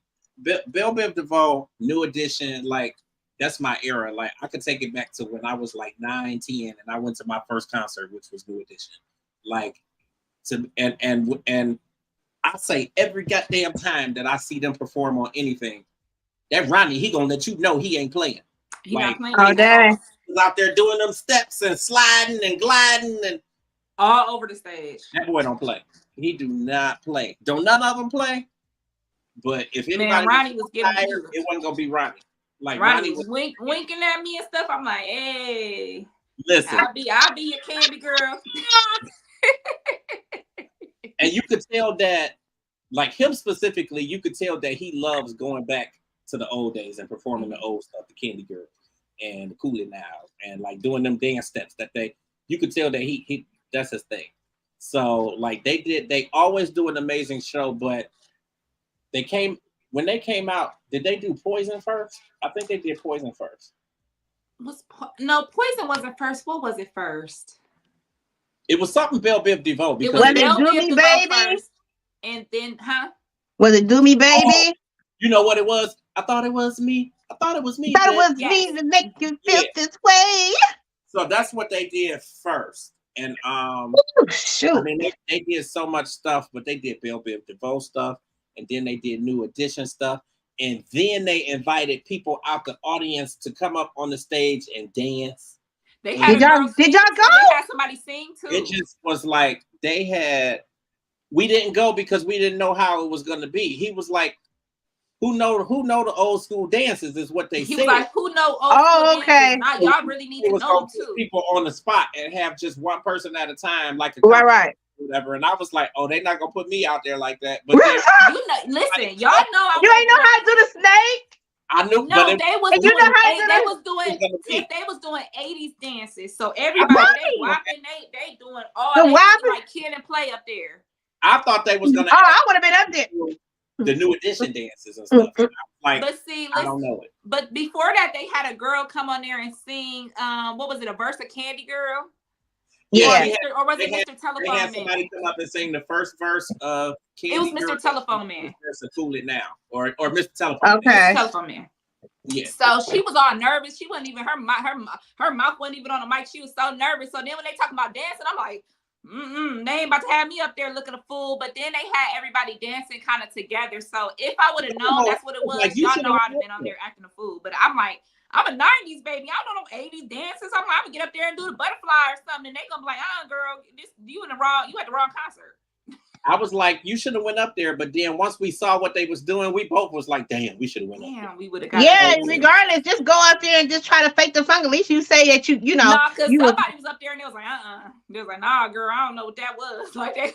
Biv Devoe, New Edition, like that's my era. Like I could take it back to when I was like 9, 10, and I went to my first concert, which was New Edition. Like, and I say every goddamn time that I see them perform on anything, that Ronnie, he gonna let you know he ain't playing. He not playing. Oh, dang. He's out there doing them steps and sliding and gliding and all over the stage. That boy don't play. He do not play. Don't none of them play. But if anybody Ronnie was getting tired, it wasn't gonna be Ronnie. Like Ronnie was winking at me and stuff. I'm like, hey, listen, I'll be your candy girl. And you could tell that, like him specifically, you could tell that he loves going back to the old days and performing the old stuff, the Candy Girl and the Cool It Now, and like doing them dance steps that you could tell that he that's his thing. So like they always do an amazing show, but when they came out, did they do Poison first? I think they did Poison first. No, Poison wasn't first. What was it first? It was something Biv Devoe. Was it Do Me Baby? First, and then, Was it Do Me Baby? Oh, you know what it was? I thought it was me. I thought it was me to make you feel this way. So that's what they did first. And shoot. I mean, they did so much stuff, but they did Biv Devoe stuff, and then they did New Edition stuff, and then they invited people out the audience to come up on the stage and dance. Did y'all go? They had somebody sing too. It just was like we didn't go because we didn't know how it was going to be. He was like, who know the old school dances is what they said. He was like, who know old school dances? Now, y'all really need to know too. People on the spot and have just one person at a time, like right. Whatever. And I was like, oh, they're not gonna put me out there like that. But listen, y'all know you ain't know how to do the snake. I knew. No, they was doing 80s dances. So everybody they whopping, they doing all like Kid and Play up there. I thought they was gonna. Oh, I would have been up there. The New Edition dances and stuff. Like, but see, I don't know it. But before that, they had a girl come on there and sing. What was it? A verse of Candy Girl? Yeah. Or was it Mr. Telephone Man? They had somebody come up and sing the first verse of Candy Girl. It was Mr. Telephone Man. Cool It Now, or Mr. Telephone. Okay. Mr. Telephone Man. Yeah. So she was all nervous. She wasn't even her mouth wasn't even on the mic. She was so nervous. So then when they talk about dancing, I'm like, they ain't about to have me up there looking a fool. But then they had everybody dancing kind of together. So if I would have known that's what it was, like, y'all know I'd have been up there acting a fool. But I'm like, I'm a 90s baby. I don't know 80s dances. I'm gonna get up there and do the butterfly or something. And they gonna be like, girl, you at the wrong concert. I was like, you should have went up there, but then once we saw what they was doing, we both was like, damn, we should have went up there. We would have got regardless, just go up there and just try to fake the funk. At least you say that you know. Nah, because somebody was up there and they was like, They was like, nah, girl, I don't know what that was. Like that.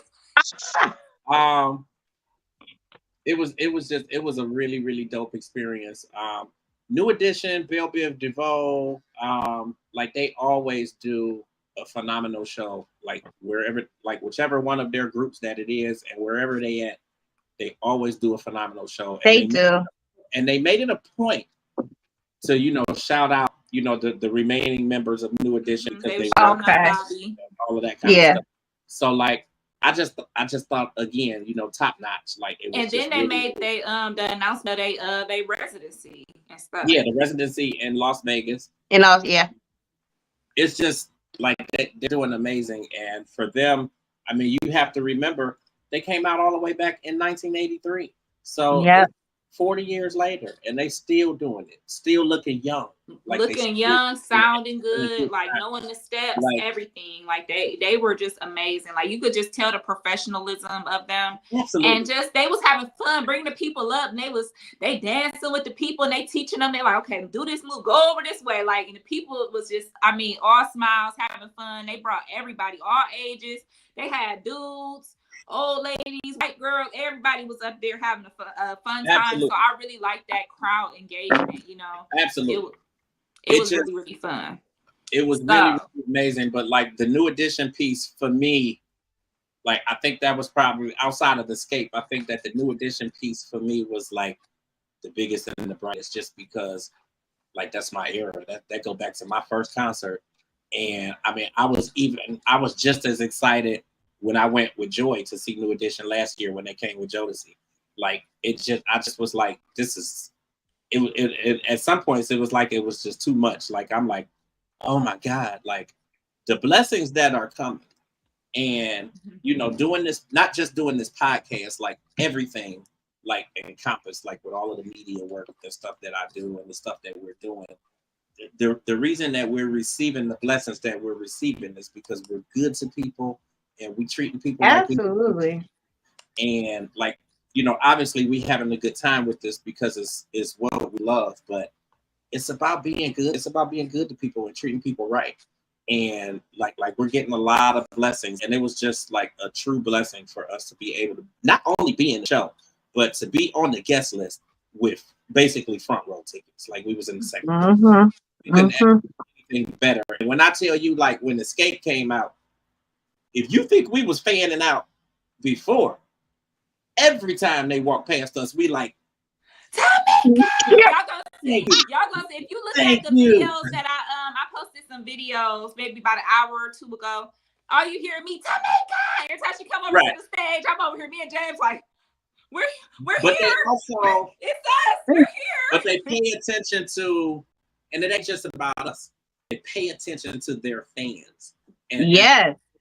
It was a really, really dope experience. New Edition, Biv Devoe, like they always do a phenomenal show, like whichever one of their groups that it is and wherever they at, they always do a phenomenal show. They do. And they made it a point to, shout out, the remaining members of New Edition because they all of that kind of stuff. So like, I just thought again, top notch. Like it was. And then they made the announcement of they residency and stuff. Yeah, the residency in Las Vegas. Yeah. It's just like they're doing amazing, and for them, I mean, you have to remember they came out all the way back in 1983. So 40 years later, and they still doing it, still looking young. Like looking young, sounding good, like knowing the steps, everything. Like they were just amazing. Like you could just tell the professionalism of them. Absolutely. And just they was having fun, bringing the people up, and they dancing with the people, and they teaching them. They're like, okay, do this move, go over this way. Like, and the people was just, I mean, all smiles, having fun. They brought everybody, all ages. They had dudes, old ladies, white girls, everybody was up there having a fun time. Absolutely. So I really like that crowd engagement, Absolutely. It was just really fun. It was really amazing. But like the New Edition piece for me, like I think that was probably outside of Xscape. I think that the New Edition piece for me was like the biggest and the brightest, just because like that's my era. That go back to my first concert. And I mean, I was just as excited when I went with Joy to see New Edition last year when they came with Jodeci. Like I just was like, this is it at some points it was like it was just too much. Like I'm like, oh my God, like the blessings that are coming. And doing this, not just doing this podcast, like everything like encompassed, like with all of the media work and stuff that I do and the stuff that we're doing. The reason that we're receiving the blessings that we're receiving is because we're good to people and we treating people absolutely. Like and like, obviously we having a good time with this because it's what we love, but it's about being good. It's about being good to people and treating people right. And like we're getting a lot of blessings, and it was just like a true blessing for us to be able to not only be in the show, but to be on the guest list with basically front row tickets. Like we was in the second row. We couldn't have anything better. And when I tell you, like when Xscape came out, if you think we was fanning out before, every time they walk past us, we like, Y'all gonna see if you look at the videos that I posted some videos maybe about an hour or two ago. All you hear me, Tamika. Every time she come over to the stage, I'm over here. Me and James like, we're but here. Also, it's us. We're here. But they pay attention to, and it ain't just about us. They pay attention to their fans. And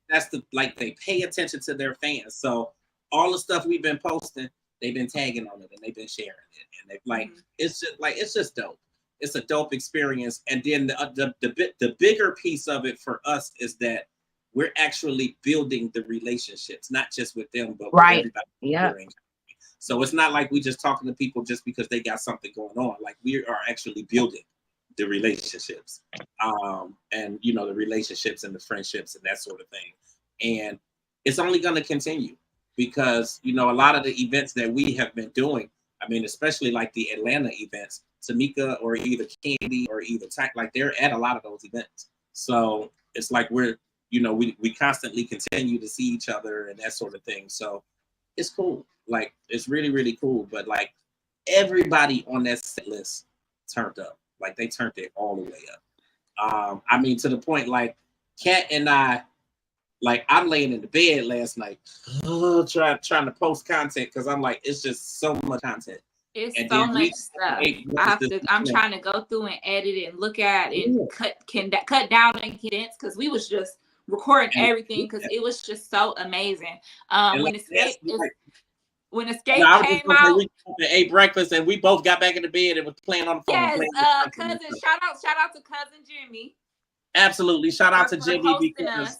that's they pay attention to their fans. So all the stuff we've been posting, they've been tagging on it and they've been sharing it, and they've it's just dope. It's a dope experience. And then the bigger piece of it for us is that we're actually building the relationships, not just with them, but with everybody. Yeah. So it's not like we just talking to people just because they got something going on. Like we are actually building the relationships, and the relationships and the friendships and that sort of thing. And it's only going to continue. Because, a lot of the events that we have been doing, I mean, especially like the Atlanta events, Tamika or either Candy or either like they're at a lot of those events. So it's like we're, we constantly continue to see each other and that sort of thing. So it's cool. Like, it's really, really cool. But like everybody on that set list turned up. Like they turned it all the way up. I mean, to the point like Kat and I, like I'm laying in the bed last night, trying to post content because I'm like, it's just so much content. It's so much stuff. I'm trying to go through and edit it and look at and cut down and condense because we was just recording everything because it was just so amazing. When Xscape came out, we ate breakfast and we both got back in the bed and was playing on the phone. Yes, cousin, shout out to cousin Jimmy. Absolutely, shout out to Jimmy because.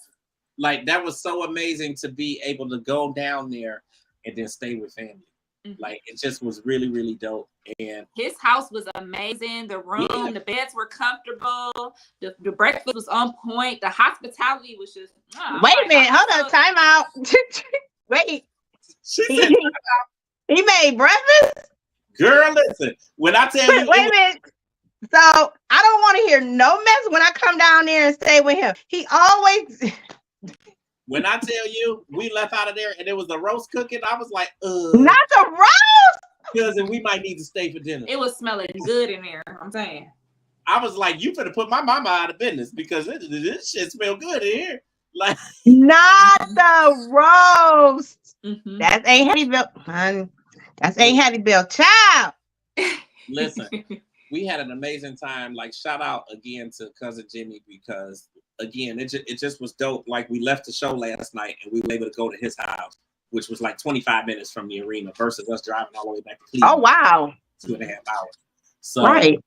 Like that was so amazing to be able to go down there and then stay with family. Mm-hmm. Like it just was really, really dope. And his house was amazing. The room, the beds were comfortable. The breakfast was on point. The hospitality was just. Wait a minute, hold on, time out. Wait. She said, he made breakfast. Girl, listen. When I tell you, wait a minute. So I don't want to hear no mess when I come down there and stay with him. He always. When I tell you, we left out of there and there was a roast cooking, I was like, not the roast. Cousin, we might need to stay for dinner. It was smelling good in there. I'm saying. I was like, you finna put my mama out of business because this shit smell good in here. Like, Not the roast. Mhm. That's ain't Hattie Bill, honey. That's ain't Hattie Bill, child. listen, we had an amazing time. Like, shout out again to cousin Jimmy, because again, it just was dope. Like, we left the show last night and we were able to go to his house, which was like 25 minutes from the arena versus us driving all the way back to Cleveland. Oh wow. 2.5 hours. So Right.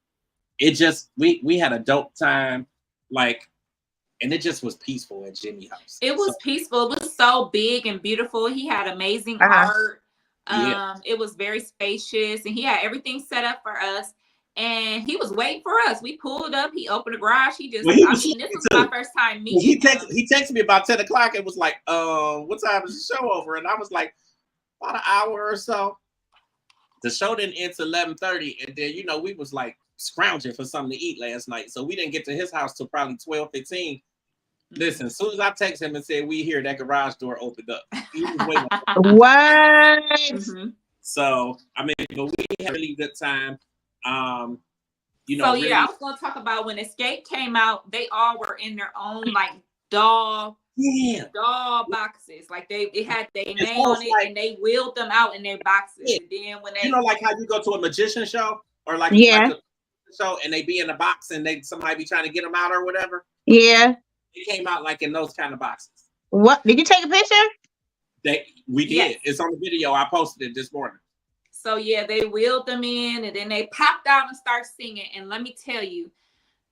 it just we had a dope time, like, and it just was peaceful at Jimmy's house. It was peaceful. It was so big and beautiful. He had amazing Uh-huh. art. Yeah. It was very spacious, and he had everything set up for us. And he was waiting for us. We pulled up. He opened the garage. He just, Well, he I was mean, this was too. my first time meeting He him. texted me about 10 o'clock and was like, what time is the show over? And I was like, about an hour or so. The show didn't end till 11:30, and then, you know, we was like scrounging for something to eat last night, so we didn't get to his house till probably 12:15. Listen, as soon as I texted him and said we here, that garage door opened up. He was waiting. What? Mhm. So I mean, but we had a really good time. You know, So really, yeah, I was gonna talk about when Xscape came out. They all were in their own like doll boxes. Like it had their name on it, like, and they wheeled them out in their boxes. Yeah. And then when they, you know, like how you go to a magician show or like Yeah. a show and they be in a box and somebody be trying to get them out or whatever. Yeah. It came out like in those kind of boxes. What? Did you take a picture? We did. Yes. It's on the video. I posted it this morning. so yeah, they wheeled them in, and then they popped out and start singing. And let me tell you,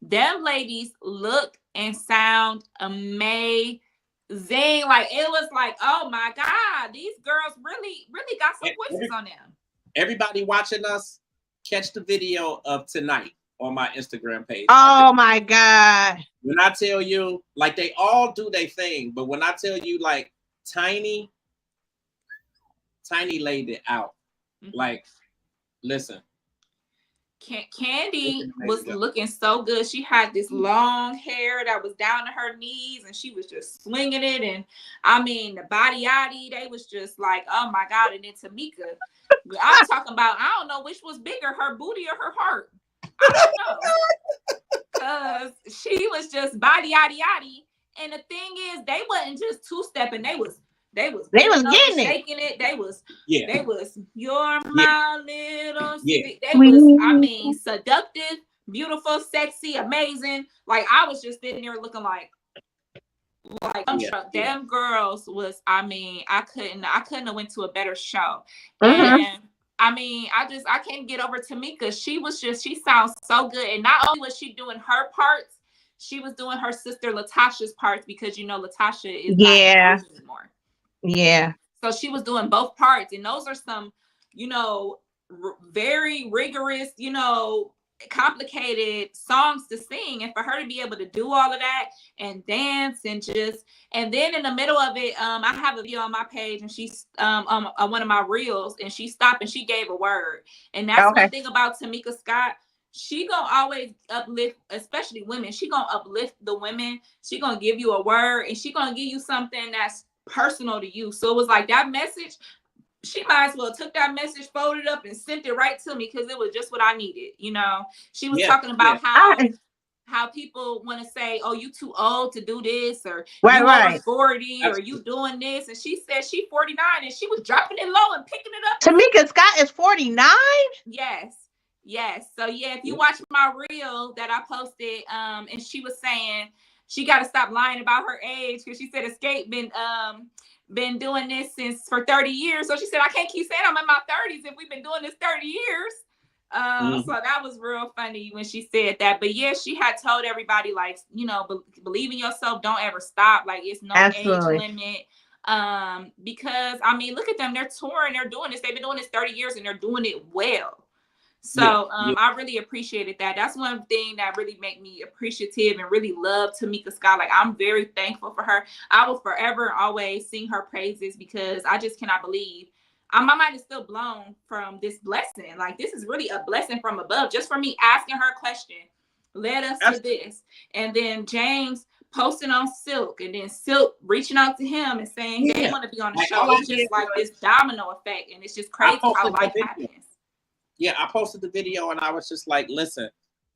them ladies look and sound amazing. Like it was like, oh my God, these girls really got some voices on them. Everybody watching us, catch the video of tonight on my Instagram page. Oh my God. When I tell you, like, they all do their thing, but when I tell you, like, Tiny laid it out. Mm-hmm. Like, listen. Candy was looking so good. She had this long hair that was down to her knees, and she was just swinging it. And I mean, the body yaddy, they was just like, oh my God. And then Tamika, I'm talking about, I don't know which was bigger, her booty or her heart. I don't know. Because she was just body yaddy yaddy. And the thing is, they wasn't just two-stepping, they was getting it, shaking it. They was you're my little they was, I mean, seductive, beautiful, sexy, amazing. Like I was just sitting there looking like them girls was, I mean, I couldn't have went to a better show. And I mean, I can't get over Tamika. She sounds so good. And not only was she doing her parts, she was doing her sister Latasha's parts, because you know Latasha is not anymore. Yeah. So she was doing both parts, and those are some, you know, very rigorous, you know, complicated songs to sing, and for her to be able to do all of that and dance and then in the middle of it, I have a video on my page, and she's on one of my reels, and she stopped and she gave a word. And that's one thing about Tamika Scott. She gonna always uplift, especially women. She gonna uplift the women. She gonna give you a word, and she gonna give you something that's personal to you. So it was like that message, she might as well took that message, folded up, and sent it right to me, because it was just what I needed. You know, she was talking about how people want to say, oh, you too old to do this, or you over 40, or you doing this. And she said she 49, and she was dropping it low and picking it up. Tamika Scott is 49? Yes. So yeah, if you watch my reel that I posted, and she was saying she got to stop lying about her age, because she said Xscape been doing this for 30 years. So she said, I can't keep saying I'm in my 30s if we've been doing this 30 years. So that was real funny when she said that. But yeah, she had told everybody, like, you know, believe in yourself, don't ever stop. Like, it's no age limit. Because I mean, look at them, they're touring, they're doing this, they've been doing this 30 years, and they're doing it well. So I really appreciated that. That's one thing that really made me appreciative and really love Tamika Scott. Like, I'm very thankful for her. I will forever always sing her praises, because I just cannot believe. My mind is still blown from this blessing. Like, this is really a blessing from above. Just for me asking her a question led us to this. And then James posting on Silk, and then Silk reaching out to him and saying, hey, they want to be on the show. It's just like this domino effect. And it's just crazy how life happens. Yeah, I posted the video, and I was just like, listen,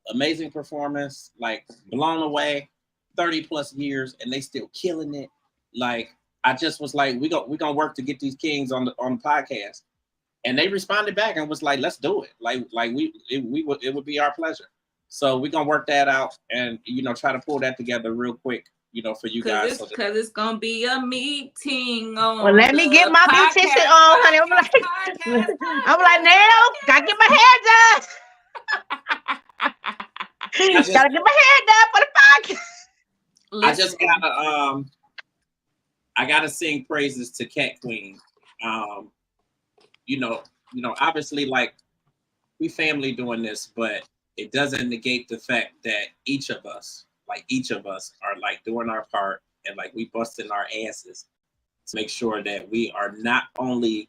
amazing performance, like, blown away. 30 plus years and they still killing it. Like, I just was like, we gonna work to get these kings on the podcast. And they responded back and was like, let's do it. It would be our pleasure. So we're gonna work that out and try to pull that together real quick, for you guys. Because it's gonna be a meeting on. Well, let me get my beautician on, honey. I'm like, now, gotta get my hair done. Gotta get my hair done for the podcast. I gotta sing praises to Cat Queen. Obviously, like, we family doing this, but it doesn't negate the fact that each of us are like doing our part and like we busting our asses to make sure that we are not only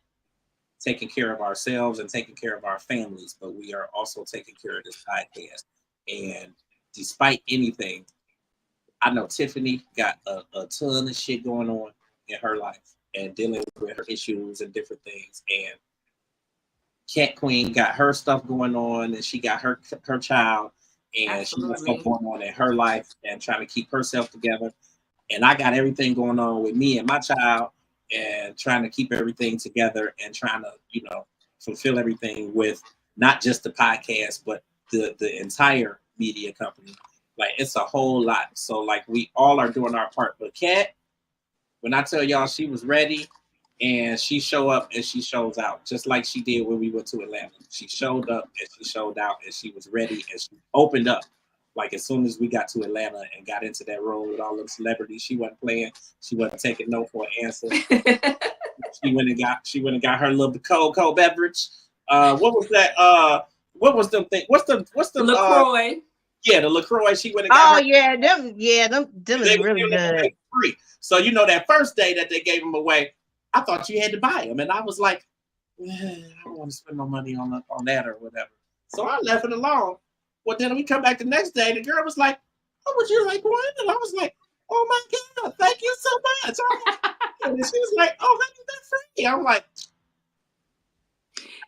taking care of ourselves and taking care of our families, but we are also taking care of this podcast. And despite anything, I know Tiffany got a ton of shit going on in her life and dealing with her issues and different things. And Cat Queen got her stuff going on, and she got her child, and she got stuff going on in her life and trying to keep herself together. And I got everything going on with me and my child and trying to keep everything together and trying to, fulfill everything with not just the podcast, but the entire media company. Like, it's a whole lot. So like, we all are doing our part. But Kat, when I tell y'all she was ready, and she show up and she shows out, just like she did when we went to Atlanta. She showed up and she showed out and she was ready and she opened up. Like, as soon as we got to Atlanta and got into that room with all them celebrities, she wasn't playing. She wasn't taking no for an answer. She went and got her little cold beverage. What was that? What was them thing? What's the LaCroix? Yeah, the LaCroix. She went and got them is really good. Free. So that first day that they gave them away, I thought you had to buy them, and I was like, I don't want to spend no money on that or whatever. So I left it alone. Well, then we come back the next day, the girl was like, "Oh, would you like one?" And I was like, "Oh my God, thank you so much." And she was like, "Oh, honey, that's free." I'm like,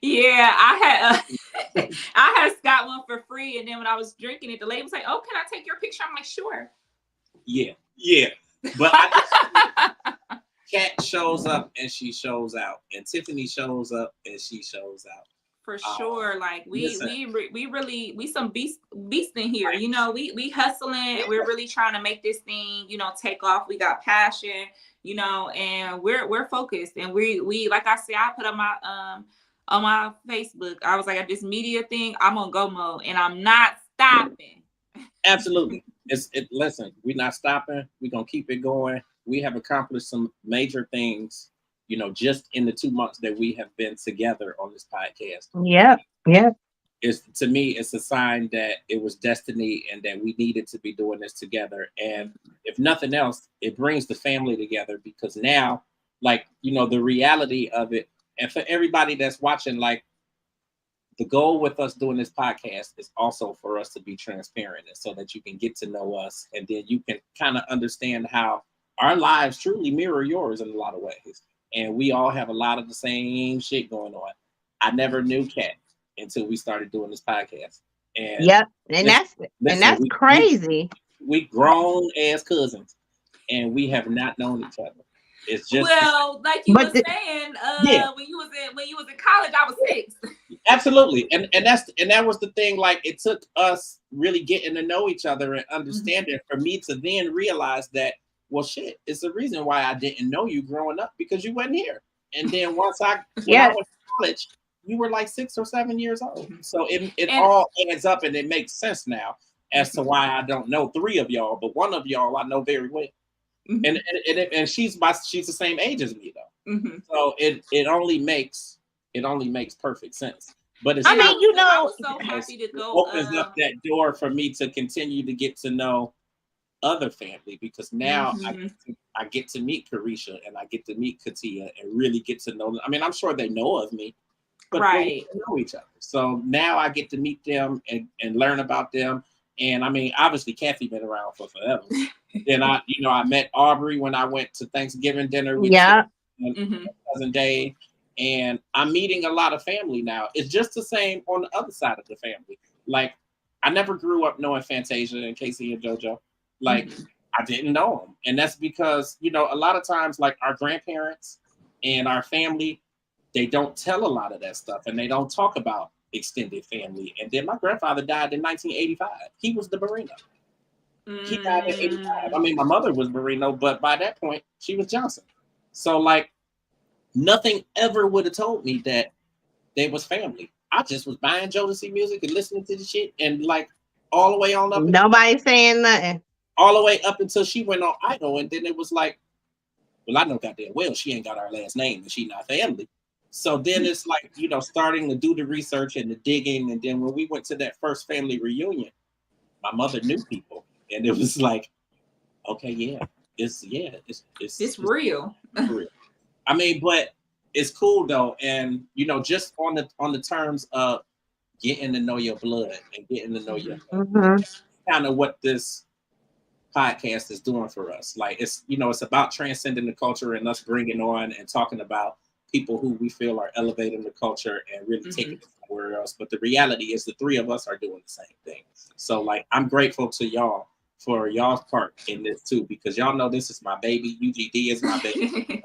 "Yeah, I had got one for free, and then when I was drinking it, the lady was like, 'Oh, can I take your picture?' I'm like, 'Sure.'" Yeah, but Kat shows up and she shows out, and Tiffany shows up and she shows out. For sure, like we some beast in here. We hustling. We're really trying to make this thing, take off. We got passion, and we're focused. And we like I said, I put on my Facebook, I was like, at this media thing, I'm on go mode, and I'm not stopping. Absolutely, listen, we're not stopping. We're gonna keep it going. We have accomplished some major things, just in the 2 months that we have been together on this podcast. Yeah. To me, it's a sign that it was destiny and that we needed to be doing this together. And if nothing else, it brings the family together, because now, like, the reality of it, and for everybody that's watching, like, the goal with us doing this podcast is also for us to be transparent, and so that you can get to know us, and then you can kind of understand how our lives truly mirror yours in a lot of ways. And we all have a lot of the same shit going on. I never knew Kat until we started doing this podcast. And that's crazy. We grown as cousins, and we have not known each other. It's just like you were saying, when you was in college, I was 6. Absolutely, and that was the thing. Like, it took us really getting to know each other and understanding for me to then realize that, well, shit, it's the reason why I didn't know you growing up, because you wasn't here. And then when I went to college, you were like 6 or 7 years old. So it all adds up, and it makes sense now as to why I don't know 3 of y'all, but one of y'all I know very well. And she's the same age as me though. So it only makes perfect sense. But it's I was so happy to go. Opens up that door for me to continue to get to know other family, because now I get to meet Carisha and I get to meet Katia and really get to know them. I mean, I'm sure they know of me, but they know each other. So now I get to meet them and learn about them. And I mean, obviously Kathy been around for forever. Then I met Aubrey when I went to Thanksgiving dinner with cousin Dave, and I'm meeting a lot of family now. It's just the same on the other side of the family. Like, I never grew up knowing Fantasia and Casey and JoJo. Like, I didn't know them. And that's because, you know, a lot of times, like our grandparents and our family, they don't tell a lot of that stuff and they don't talk about extended family. And then my grandfather died in 1985. He was the Marino. He died in 85. I mean, my mother was Marino, but by that point, she was Johnson. So, like, nothing ever would have told me that they was family. I just was buying Jodeci music and listening to the shit, and like all the way on up. Nobody saying nothing. All the way up until she went on Idol, and then it was like, well, I know goddamn well she ain't got our last name and she not family. So then it's like, you know, starting to do the research and the digging, and then when we went to that first family reunion, my mother knew people, and it was like, okay, it's real. real. I mean, but it's cool though, and you know, just on the terms of getting to know your blood and getting to know your kind of what this podcast is doing for us. Like, it's, you know, it's about transcending the culture and us bringing on and talking about people who we feel are elevating the culture and really taking it somewhere else. But the reality is the three of us are doing the same thing. So like, I'm grateful to y'all for y'all's part in this too, because y'all know this is my baby. UGD is my baby.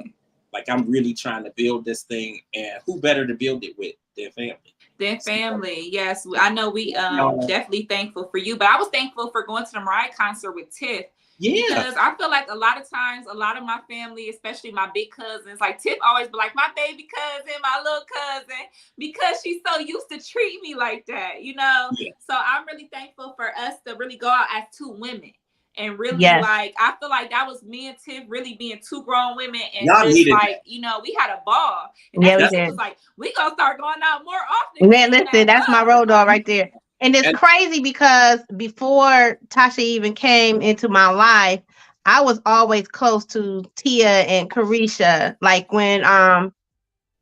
Like, I'm really trying to build this thing, and who better to build it with than family? Than family, yes. I know we definitely thankful for you, but I was thankful for going to the Mariah concert with Tiff. Yeah. Because I feel like a lot of times, a lot of my family, especially my big cousins, like Tiff always be like, my baby cousin, my little cousin, because she's so used to treat me like that, you know? Yeah. So I'm really thankful for us to really go out as two women. And really, like, I feel like that was me and Tiff really being two grown women, and just like, you know, we had a ball. And we did. Was like, we gonna start going out more often. Man, listen, that's my road dog right there. And it's crazy because before Tasha even came into my life, I was always close to Tia and Carisha. Like when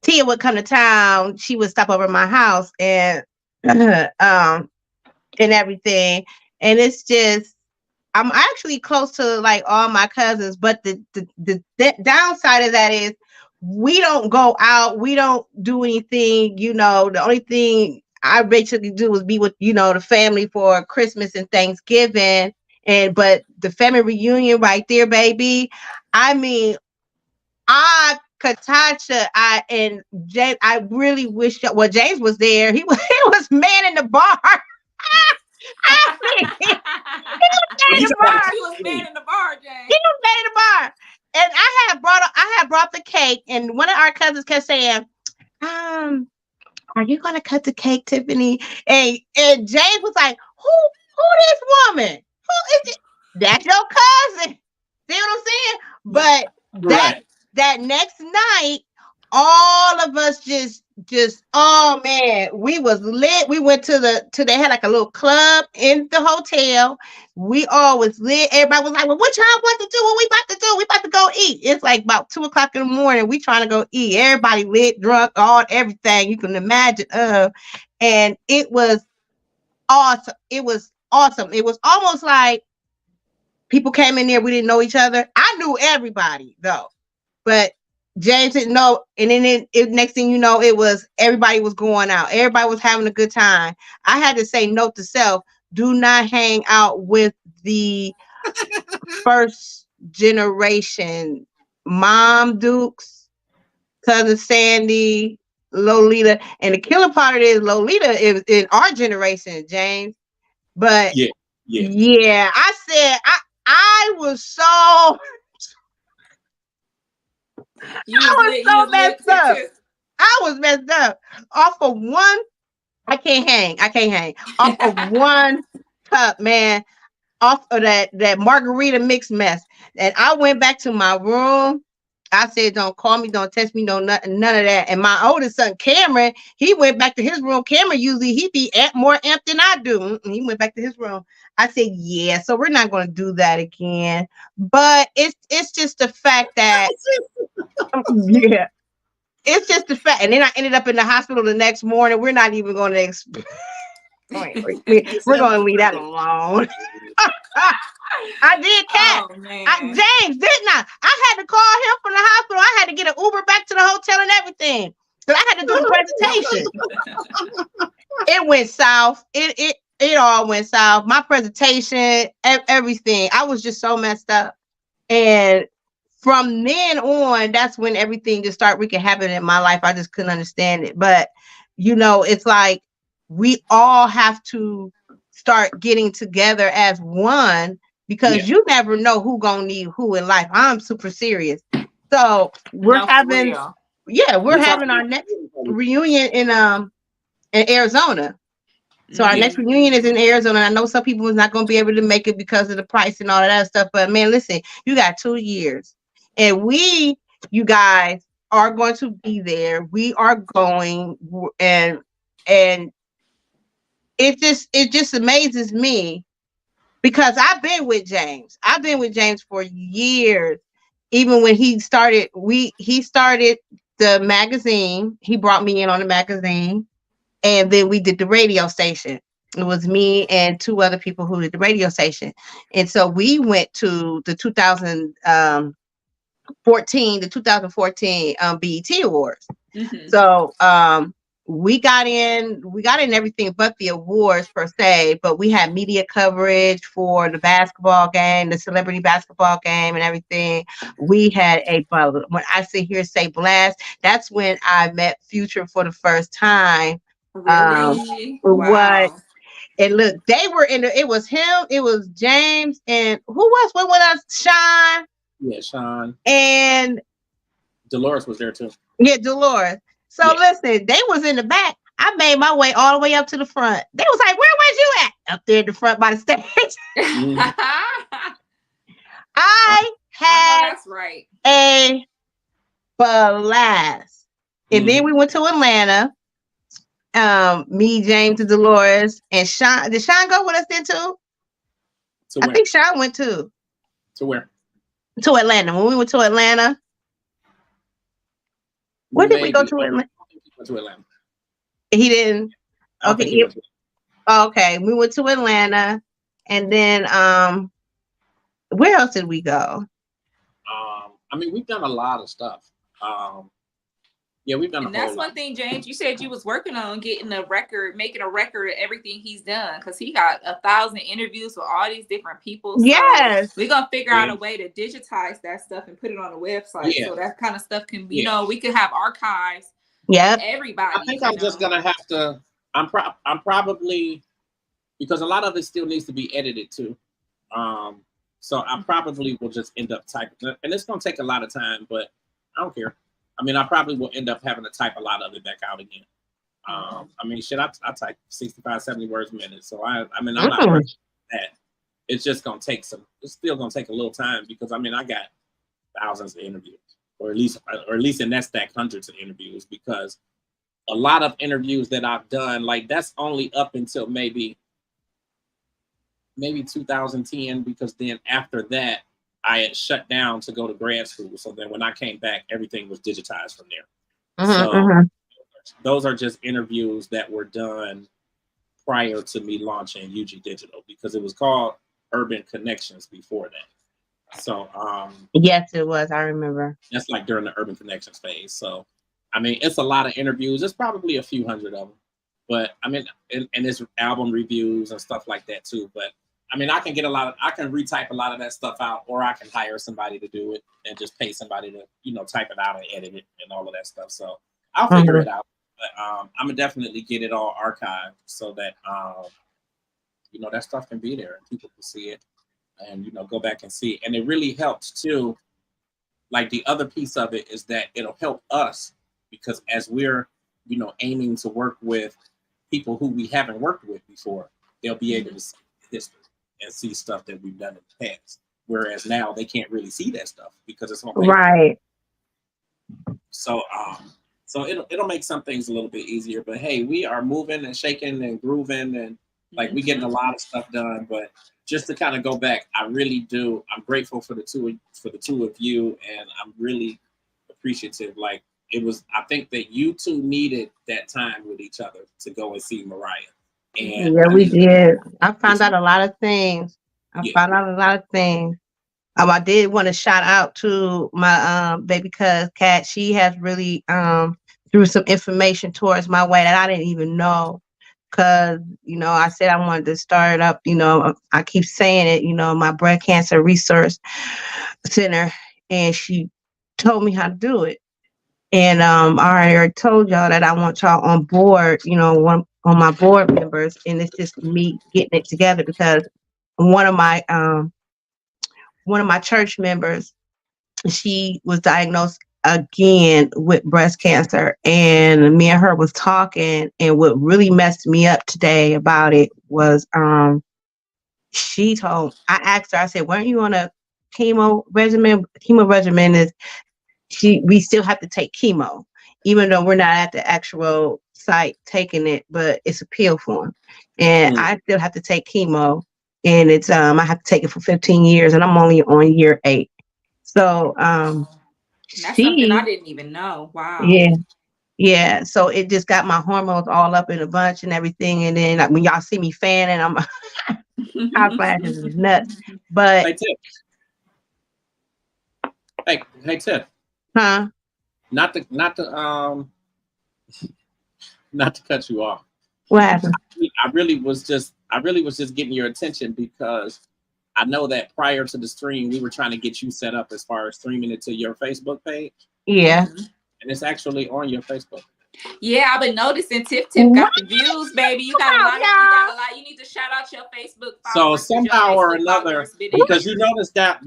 Tia would come to town, she would stop over at my house and everything. And it's just, I'm actually close to like all my cousins, but the downside of that is we don't go out, we don't do anything. You know, the only thing I basically do is be with, you know, the family for Christmas and Thanksgiving. But the family reunion right there, baby. I mean, Katasha, and James, I really wish James was there. He was man in the bar. He was man in the bar, James. He was man in the bar. And I had brought the cake, and one of our cousins kept saying, are you gonna cut the cake, Tiffany? And James was like, who this woman? Who is it? That's your cousin. See what I'm saying? But that next night, all of us just oh man, we was lit. We went to they had like a little club in the hotel. We all was lit. Everybody was like, well, what y'all want to do? What we about to do? We about to go eat. It's like about 2:00 in the morning. We trying to go eat. Everybody lit, drunk, everything you can imagine. And it was awesome. It was awesome. It was almost like people came in there. We didn't know each other. I knew everybody though, but James didn't know, and then next thing you know, it was everybody was going out. Everybody was having a good time. I had to say note to self: do not hang out with the first generation, Mom Dukes, Cousin Sandy, Lolita, and the killer part of it is Lolita is in our generation, James. But yeah, I said I was so. I was messed up. Off of one, I can't hang. Off of one cup, man. Off of that margarita mix mess. And I went back to my room. I said, don't call me, don't text me, none of that. And my oldest son, Cameron, he went back to his room. Cameron usually he be more amped than I do. He went back to his room. I said, yeah, so we're not going to do that again. But it's just the fact that yeah, it's just the fact. And then I ended up in the hospital the next morning. We're not even going to we're going to leave that alone. I did, Kat. James, didn't I? I had to call him from the hospital. I had to get an Uber back to the hotel and everything. Because I had to do the presentation. It went south. It it all went south. My presentation, everything. I was just so messed up. And from then on, that's when everything just started wreaking havoc in my life. I just couldn't understand it. But, it's like we all have to start getting together as one, because you never know who gonna need who in life. I'm super serious. So we're having our next reunion in Arizona. So our next reunion is in Arizona. I know some people is not going to be able to make it because of the price and all of that stuff. But man, listen, you got 2 years, and you guys are going to be there. We are going, and it just amazes me, because I've been with James. I've been with James for years. Even when he started the magazine. He brought me in on the magazine. And then we did the radio station. It was me and 2 other people who did the radio station. And so we went to the 2014 BET Awards. Mm-hmm. So we got in everything but the awards per se, but we had media coverage for the basketball game, the celebrity basketball game and everything. We had when I sit here say blast, that's when I met Future for the first time. Really? Wow. And look, they were it was him, it was James, and who was with us? Sean. Yeah, Sean. And Dolores was there too. Yeah, Dolores. So listen, they was in the back. I made my way all the way up to the front. They was like, where was you at? Up there in the front by the stage. I had that's right. a blast. And then we went to Atlanta. Me, James, and Dolores, and Sean. Did Sean go with us then too? I think Sean went too. To where? To Atlanta. When we went to Atlanta. Where did we go to Atlanta? Went to Atlanta. He didn't. Okay. Okay. We went to Atlanta, and then where else did we go? I mean, we've done a lot of stuff. Yeah, we've done. And that's one thing, James. You said you was working on making a record of everything he's done, because he got 1,000 interviews with all these different people. So yes, we're gonna figure out a way to digitize that stuff and put it on the website, so that kind of stuff can, we could have archives. Yeah, everybody. I think I'm just gonna have to. I'm probably, because a lot of it still needs to be edited too. So I probably will just end up typing, and it's gonna take a lot of time, but I don't care. I mean, I probably will end up having to type a lot of it back out again. I mean, I type 65, 70 words a minute. So I'm not worried that. It's just going to take it's still going to take a little time, because I mean, I got thousands of interviews, or at least in that stack, hundreds of interviews, because a lot of interviews that I've done, like that's only up until maybe 2010, because then after that, I had shut down to go to grad school. So then when I came back, everything was digitized from there. Those are just interviews that were done prior to me launching UG Digital, because it was called Urban Connections before that. So yes, it was. I remember. That's like during the Urban Connections phase. So I mean, it's a lot of interviews. It's probably a few hundred of them. But I mean, and it's album reviews and stuff like that too. But I mean, I can retype a lot of that stuff out, or I can hire somebody to do it and just pay somebody to, type it out and edit it and all of that stuff. So I'll figure it out. But I'm gonna definitely get it all archived so that that stuff can be there and people can see it and go back and see it. And it really helps too. Like the other piece of it is that it'll help us, because as we're aiming to work with people who we haven't worked with before, they'll be able to see history and see stuff that we've done in the past. Whereas now they can't really see that stuff because it's on paper. Right. So it'll make some things a little bit easier. But hey, we are moving and shaking and grooving, and like we getting a lot of stuff done. But just to kind of go back, I'm grateful for the two of you, and I'm really appreciative. Like I think that you two needed that time with each other to go and see Mariah. And we did. I found out a lot of things. I did want to shout out to my baby cuz Kat. She has really threw some information towards my way that I didn't even know. because, I said I wanted to start up, I keep saying it, my breast cancer research center, and she told me how to do it. And I already told y'all that I want y'all on board, one on my board members, and it's just me getting it together because one of my church members, she was diagnosed again with breast cancer, and me and her was talking, and what really messed me up today about it was I asked her, I said, weren't you on a chemo regimen? Chemo regimen is we still have to take chemo, even though we're not at the actual site taking it, but it's a pill form. And I still have to take chemo, and it's I have to take it for 15 years, and I'm only on year 8. So that's something I didn't even know. Wow. Yeah. So it just got my hormones all up in a bunch and everything. And then when y'all see me fanning, I'm hot flashes is nuts. But hey Tiff. Huh? Not to cut you off. What happened? I really was just getting your attention because I know that prior to the stream, we were trying to get you set up as far as streaming it to your Facebook page. Yeah. And it's actually on your Facebook. Yeah, I've been noticing Tiff got the views, baby. You got a lot. You need to shout out your Facebook followers. So somehow or another, because you notice that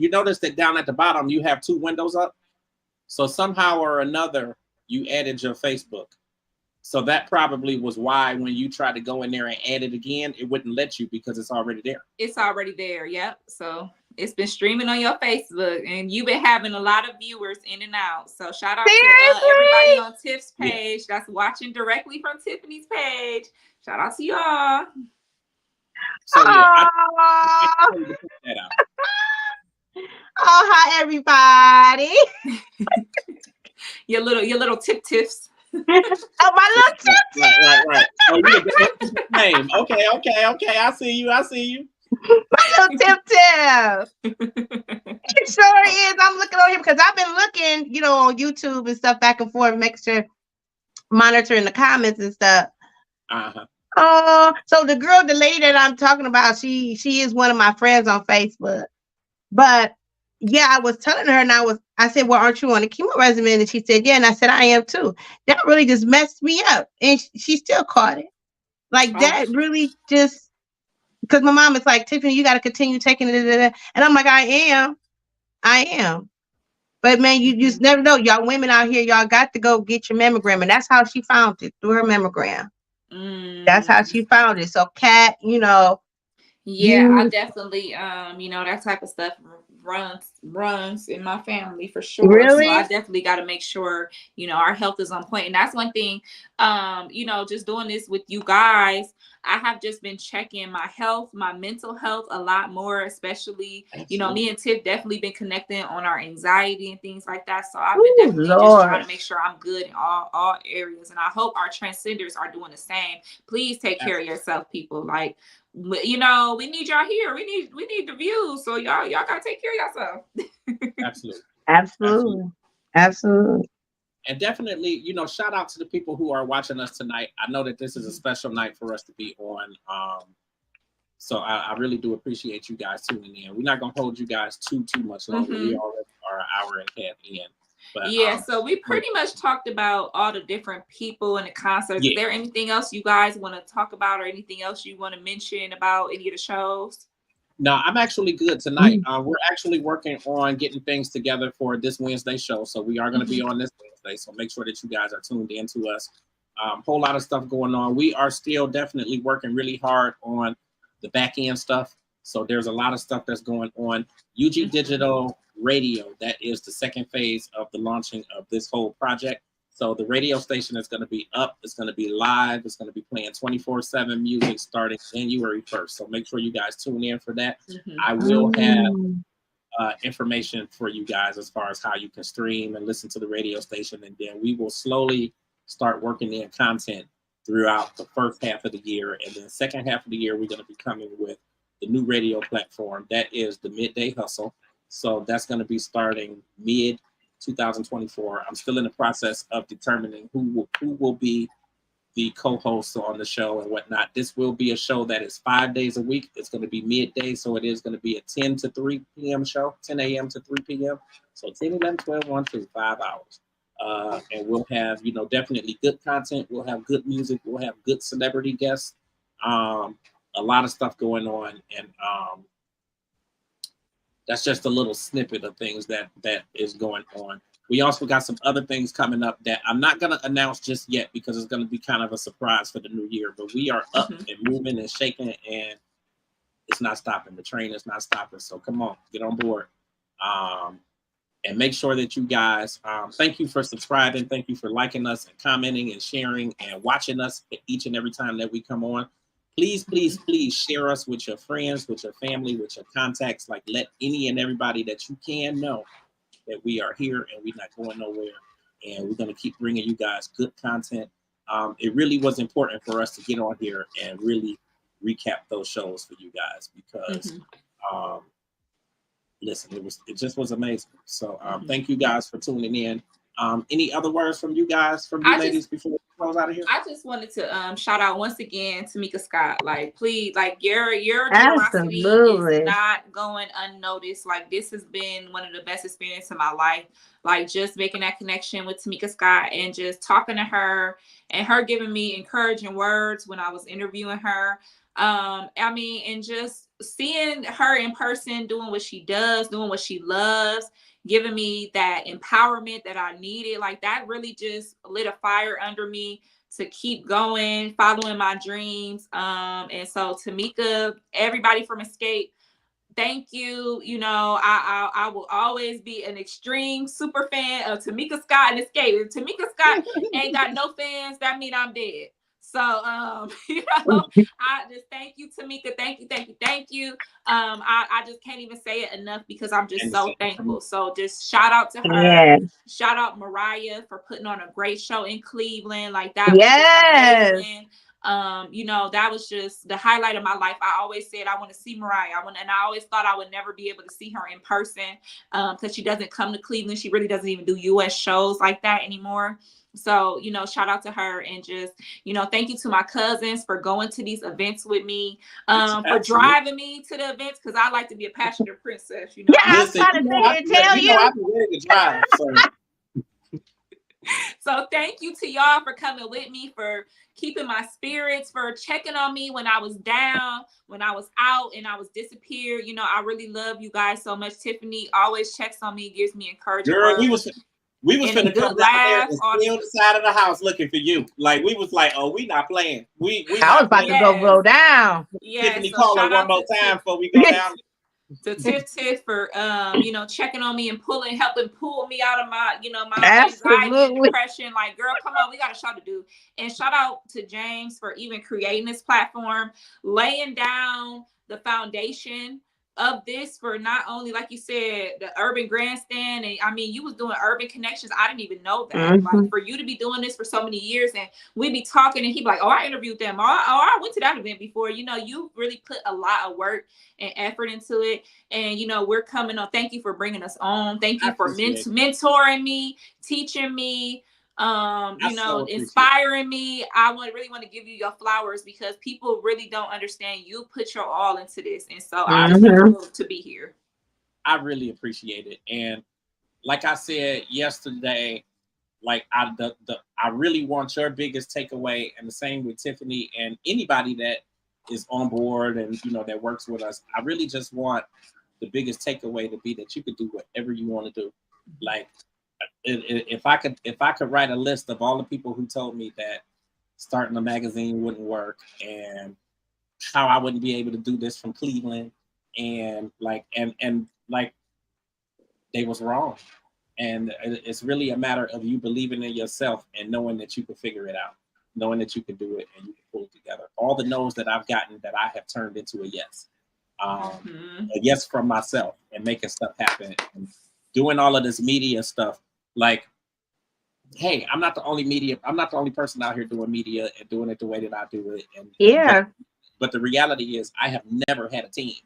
down at the bottom, you have 2 windows up. So somehow or another, you added your Facebook. So that probably was why when you tried to go in there and add it again, it wouldn't let you because it's already there. It's already there. Yep. So it's been streaming on your Facebook, and you've been having a lot of viewers in and out. So shout out to everybody on Tiff's page that's watching directly from Tiffany's page. Shout out to y'all. So I wanted to put that out. Oh, hi everybody. your little tiffs. Oh, my little tip. Right. Oh, yeah, name. Okay. I see you. My little tip. It sure is. I'm looking on him because I've been looking, on YouTube and stuff back and forth, making sure monitoring the comments and stuff. Oh, so the lady that I'm talking about, she is one of my friends on Facebook. But yeah, I was telling her, and I said, well, aren't you on a chemo regimen? And she said, yeah. And I said, I am too. That really just messed me up. And she still caught it. Like that really just, because my mom is like, Tiffany, you got to continue taking it. And I'm like, I am. But man, you just never know. Y'all women out here, y'all got to go get your mammogram. And that's how she found it, through her mammogram. That's how she found it. So Kat, yeah, I definitely, that type of stuff runs in my family for sure. Really? So I definitely got to make sure, our health is on point. And that's one thing, just doing this with you guys, I have just been checking my health, my mental health a lot more, especially, me and Tiff definitely been connecting on our anxiety and things like that. So I've been definitely just trying to make sure I'm good in all areas. And I hope our transcenders are doing the same. Please take care of yourself, people. Like, we need y'all here. We need the views. So y'all gotta take care of yourself. Absolutely. And definitely, shout out to the people who are watching us tonight. I know that this is a special night for us to be on. So I really do appreciate you guys tuning in. We're not gonna hold you guys too much longer. We already are an hour and a half in. But, so we pretty much talked about all the different people and the concerts. Is there anything else you guys want to talk about, or anything else you want to mention about any of the shows? No, I'm actually good tonight. We're actually working on getting things together for this Wednesday show. So we are going to be on this Wednesday. So make sure that you guys are tuned in to us. Whole lot of stuff going on. We are still definitely working really hard on the back end stuff. So there's a lot of stuff that's going on. UG Digital Radio, that is the second phase of the launching of this whole project. So the radio station is going to be up. It's going to be live. It's going to be playing 24/7 music starting January 1st. So make sure you guys tune in for that. I will have information for you guys as far as how you can stream and listen to the radio station. And then we will slowly start working in content throughout the first half of the year. And then second half of the year, we're going to be coming with the new radio platform. That is the Midday Hustle. So that's going to be starting mid 2024. I'm still in the process of determining who will be the co-hosts on the show and whatnot. This will be a show that is 5 days a week. It's going to be midday, so it is going to be a 10 to 3 p.m. show, 10 a.m. to 3 p.m. So 10, 11, 12, 1, 2, 5 hours. And we'll have, definitely good content. We'll have good music. We'll have good celebrity guests. A lot of stuff going on. And that's just a little snippet of things that is going on. We also got some other things coming up that I'm not going to announce just yet because it's going to be kind of a surprise for the new year. But we are up and moving and shaking, and it's not stopping. The train is not stopping. So come on, get on board. And make sure that you guys, thank you for subscribing. Thank you for liking us and commenting and sharing and watching us each and every time that we come on. Please, please, please share us with your friends, with your family, with your contacts. Like, let any and everybody that you can know that we are here and we're not going nowhere. And we're going to keep bringing you guys good content. It really was important for us to get on here and really recap those shows for you guys because, listen, it just was amazing. So thank you guys for tuning in. Any other words from you guys, from you ladies, before we close out of here? I just wanted to shout out once again Tamika Scott. Like, please, like your generosity is not going unnoticed. Like, this has been one of the best experiences of my life. Like, just making that connection with Tamika Scott and just talking to her and her giving me encouraging words when I was interviewing her. And just seeing her in person, doing what she does, doing what she loves, giving me that empowerment that I needed. Like, that really just lit a fire under me to keep going, following my dreams. And so Tamika, everybody from Xscape, thank you. I will always be an extreme super fan of Tamika Scott and Xscape. If Tamika Scott ain't got no fans, that mean I'm dead. So, I just thank you, Tamika. Thank you. I just can't even say it enough because I'm just so thankful. So just shout out to her. Yeah. Shout out Mariah for putting on a great show in Cleveland. Like, that was amazing. That was just the highlight of my life. I always said I want to see Mariah. And I always thought I would never be able to see her in person because she doesn't come to Cleveland. She really doesn't even do U.S. shows like that anymore. So, shout out to her and just, thank you to my cousins for going to these events with me, for driving me to the events because I like to be a passenger princess, Yeah, I was trying to say and tell you. I've been ready to drive. So thank you to y'all for coming with me, for keeping my spirits, for checking on me when I was down, when I was out and I was disappeared. I really love you guys so much. Tiffany always checks on me, gives me encouragement. Girl, we was finna come down there and stay on the side of the house looking for you. Like, we was like, oh, we not playing. I was about to go roll down. Tiffany, call her one more time before we go down. To Tiff for checking on me and helping pull me out of my my anxiety and depression. Like, girl, come on, we got a show to do. And shout out to James for even creating this platform, laying down the foundation of this for not only, like you said, the urban grandstand. And you was doing urban connections. I didn't even know that. Like, for you to be doing this for so many years and we be talking and he be like, oh, I interviewed them. I went to that event before. You really put a lot of work and effort into it. And, we're coming on. Thank you for bringing us on. Thank you for mentoring me, teaching me, inspiring me. I really want to give you your flowers because people really don't understand. You put your all into this. And so I'm thrilled to be here. I really appreciate it. And like I said yesterday, like I really want your biggest takeaway, and the same with Tiffany and anybody that is on board and that works with us. I really just want the biggest takeaway to be that you could do whatever you want to do. Like, if I could write a list of all the people who told me that starting a magazine wouldn't work and how I wouldn't be able to do this from Cleveland, and they was wrong. And it's really a matter of you believing in yourself and knowing that you can figure it out, knowing that you can do it and you can pull it together. All the no's that I've gotten that I have turned into a yes. A yes from myself and making stuff happen and doing all of this media stuff. Like, hey, I'm not the only person out here doing media and doing it the way that I do it. But the reality is I have never had a team.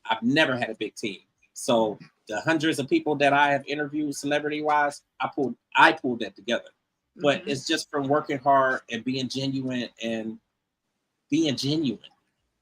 I've never had a big team. So the hundreds of people that I have interviewed celebrity wise, I pulled that together. but it's just from working hard and being genuine and being genuine.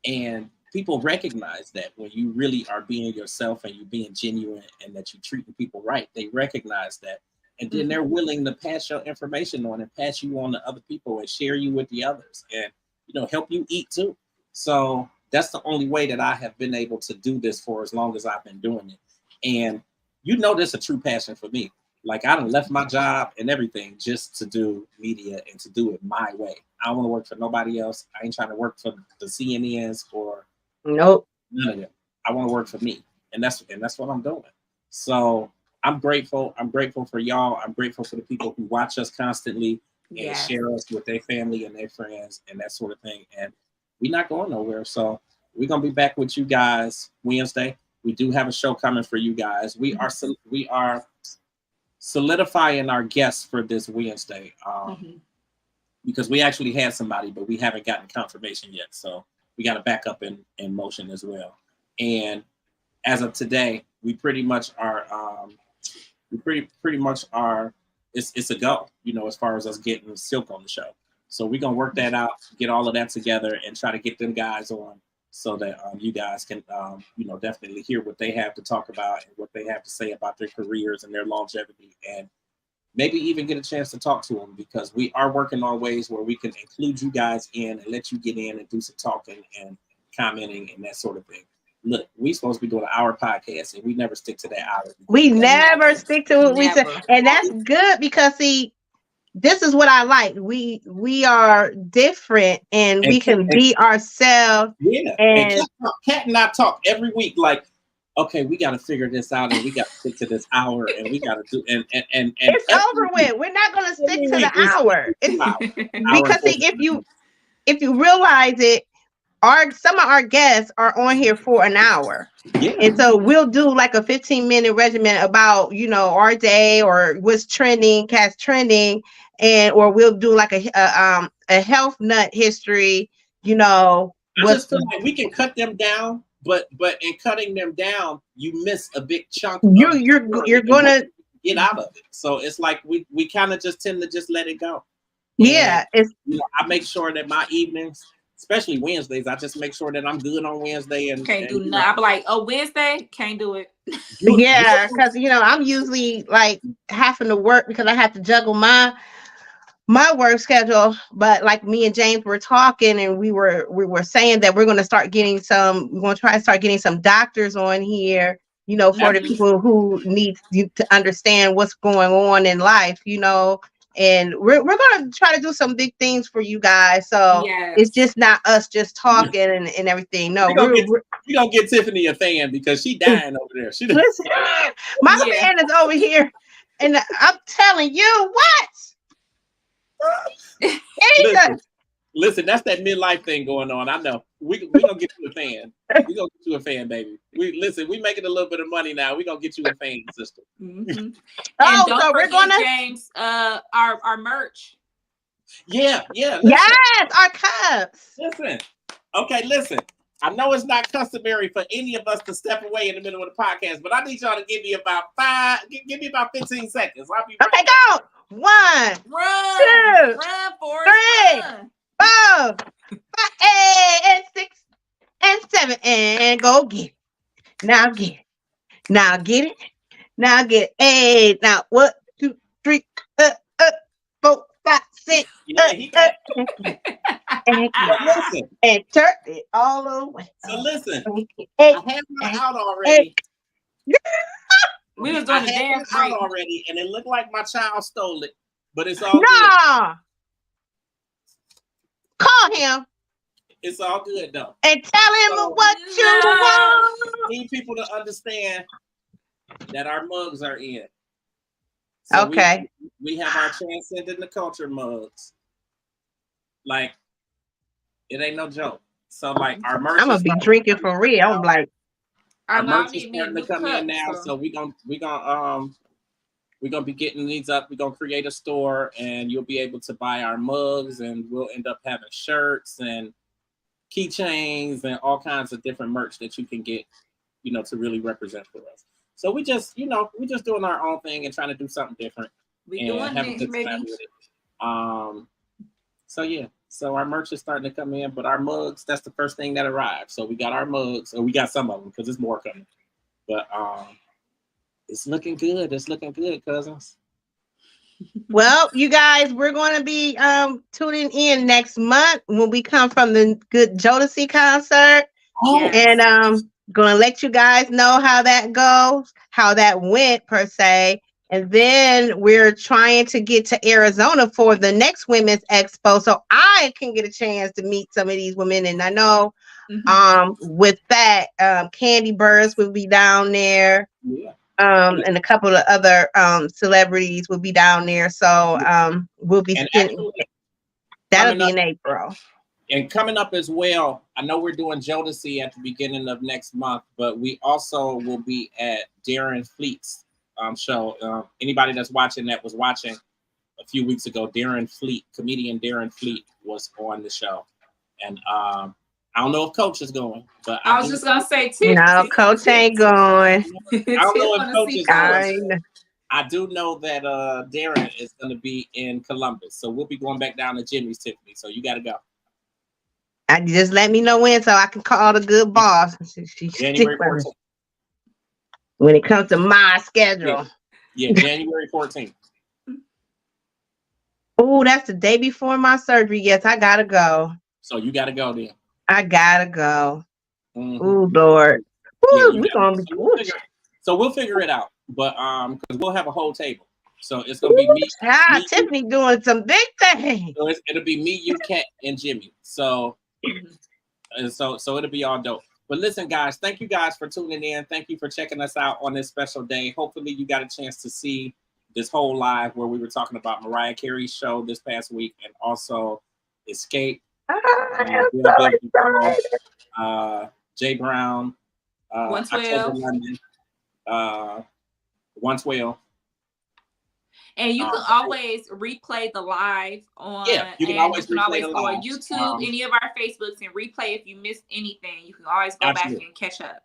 And people recognize that when you really are being yourself and you're being genuine and that you're treating people right, they recognize that. And then they're willing to pass your information on and pass you on to other people and share you with the others and, you know, help you eat too. So that's the only way that I have been able to do this for as long as I've been doing it. And you know, this is a true passion for me. Like I done left my job and everything just to do media and to do it my way. I don't want to work for nobody else. I ain't trying to work for the CNNs or nope, none of them. I want to work for me, and that's what I'm doing. So I'm grateful. I'm grateful for y'all. I'm grateful for the people who watch us constantly and share us with their family and their friends and that sort of thing. And we're not going nowhere. So we're gonna be back with you guys Wednesday. We do have a show coming for you guys. We are solidifying our guests for this Wednesday because we actually had somebody, but we haven't gotten confirmation yet. So we got to back up in motion as well. And as of today, we pretty much are. It's a go. You know, as far as us getting Silk on the show. So we're gonna work that out, get all of that together, and try to get them guys on so that you guys can, you know, definitely hear what they have to talk about and what they have to say about their careers and their longevity, and maybe even get a chance to talk to them, because we are working on ways where we can include you guys in and let you get in and do some talking and commenting and that sort of thing. Look, we supposed to be doing an hour podcast and we never stick to that hour. We never stick to what we say, and that's good because see, this is what I like. We are different and we can be ourselves. Yeah. And Kat and I talk every week like, okay, we got to figure this out and we got to stick to this hour and we got to do and it's over with. We're not going to stick to the hour. Because see, if you realize it, some of our guests are on here for an hour. Yeah. And so we'll do like a 15-minute regimen about, you know, our day or what's trending, Cat's trending, and or we'll do like a health nut history, you know. I just feel like we can cut them down, but in cutting them down, you miss a big chunk. You're gonna get out of it. So it's like we kind of just tend to just let it go. Yeah, and, you know, I make sure that my evenings, especially Wednesdays, I just make sure that I'm good on Wednesday and can't do nothing. I'm like, oh, Wednesday, can't do it. Yeah, because you know I'm usually like having to work because I have to juggle my work schedule. But like me and James were talking, and we were saying that we're going to try to start getting some doctors on here, you know, for the people who need to understand what's going on in life, you know. And we're going to try to do some big things for you guys. So it's just not us just talking and everything. No, we're going to get Tiffany a fan because she dying over there. Listen, my fan is over here. And I'm telling you what. Listen, that's that midlife thing going on. I know. We're going to get you a fan. We're going to get you a fan, baby. We making a little bit of money now. We're going to get you a fan, sister. Mm-hmm. And don't forget, James, our merch. Yeah. Yes, our cups. Listen. I know it's not customary for any of us to step away in the middle of the podcast, but I need y'all to give me about 15 seconds. I'll be right. Okay, go. 1, run, 2, run, 3, 4, 5, 8, 6, and 7, and go get it. Now get it. Now get it. Now get it. Hey, now 1, 2, 3, 4, 5, 6. And turn it all the way. So listen, I have my out already. We was doing the damn out already, and it looked like my child stole it, but it's all good. Call him. It's all good though. And tell him what you want. Need people to understand that our mugs are in. So okay. We have our Transcending the Culture mugs. Like, it ain't no joke. So like our merch. I'm gonna be drinking for real. I'm like, our merch is starting to come in now, so we're gonna be getting these up. We're gonna create a store, and you'll be able to buy our mugs, and we'll end up having shirts and keychains and all kinds of different merch that you can get, you know, to really represent for us. So we just doing our own thing and trying to do something different. We doing it, baby. So yeah, so our merch is starting to come in, but our mugs, that's the first thing that arrived. So we got our mugs, or we got some of them because there's more coming. But it's looking good. It's looking good, cousins. Well, you guys, we're going to be tuning in next month when we come from the good Jodeci concert. Yes. And going to let you guys know how that goes, how that went per se. And then we're trying to get to Arizona for the next Women's Expo, so I can get a chance to meet some of these women. And I know with that, Candy Burris will be down there. Yeah. And a couple of other celebrities will be down there. So we'll be spending. That'll be in April. And coming up as well, I know we're doing Jodeci at the beginning of next month, but we also will be at Darren Fleet's show. Anybody that's watching that was watching a few weeks ago, comedian Darren Fleet was on the show. And I don't know if Coach is going, but I was just gonna say, Tiff. No, Coach ain't going. I don't know if Coach is going. I I do know that Darren is going to be in Columbus, so we'll be going back down to Jimmy's, Tiffany. So you got to go. Just let me know when so I can call the good boss. January 14th. When it comes to my schedule. Yeah, January 14th. Oh, that's the day before my surgery. Yes, I gotta go. So you got to go then. I gotta go. Mm-hmm. Oh Lord. Ooh, Yeah, we're gonna be so we'll figure it out. But because we'll have a whole table. So it's gonna be me. Tiffany doing some big things. So it'll be me, you, Kat, and Jimmy. So so it'll be all dope. But listen, guys, thank you guys for tuning in. Thank you for checking us out on this special day. Hopefully you got a chance to see this whole live where we were talking about Mariah Carey's show this past week, and also Xscape, Jay Brown, October London, 112. And you can always replay the live on. Yeah, you can always go on YouTube, any of our Facebooks, and replay if you missed anything. You can always go back and catch up.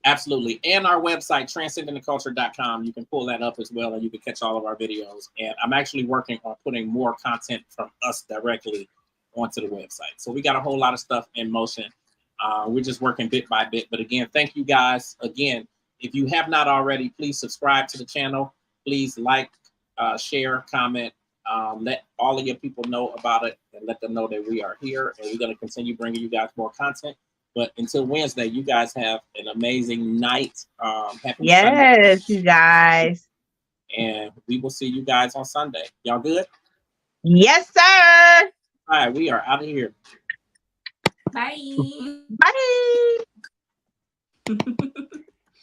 Absolutely. And our website, transcendingtheculture.com, you can pull that up as well, and you can catch all of our videos. And I'm actually working on putting more content from us directly onto the website. So we got a whole lot of stuff in motion. We're just working bit by bit. But again, thank you guys. Again, if you have not already, please subscribe to the channel. Please like, share, comment, let all of your people know about it, and let them know that we are here, and we're going to continue bringing you guys more content. But until Wednesday, you guys have an amazing night. Happy Sunday. You guys. And we will see you guys on Sunday. Y'all good? Yes, sir. All right, we are out of here. Bye. Bye.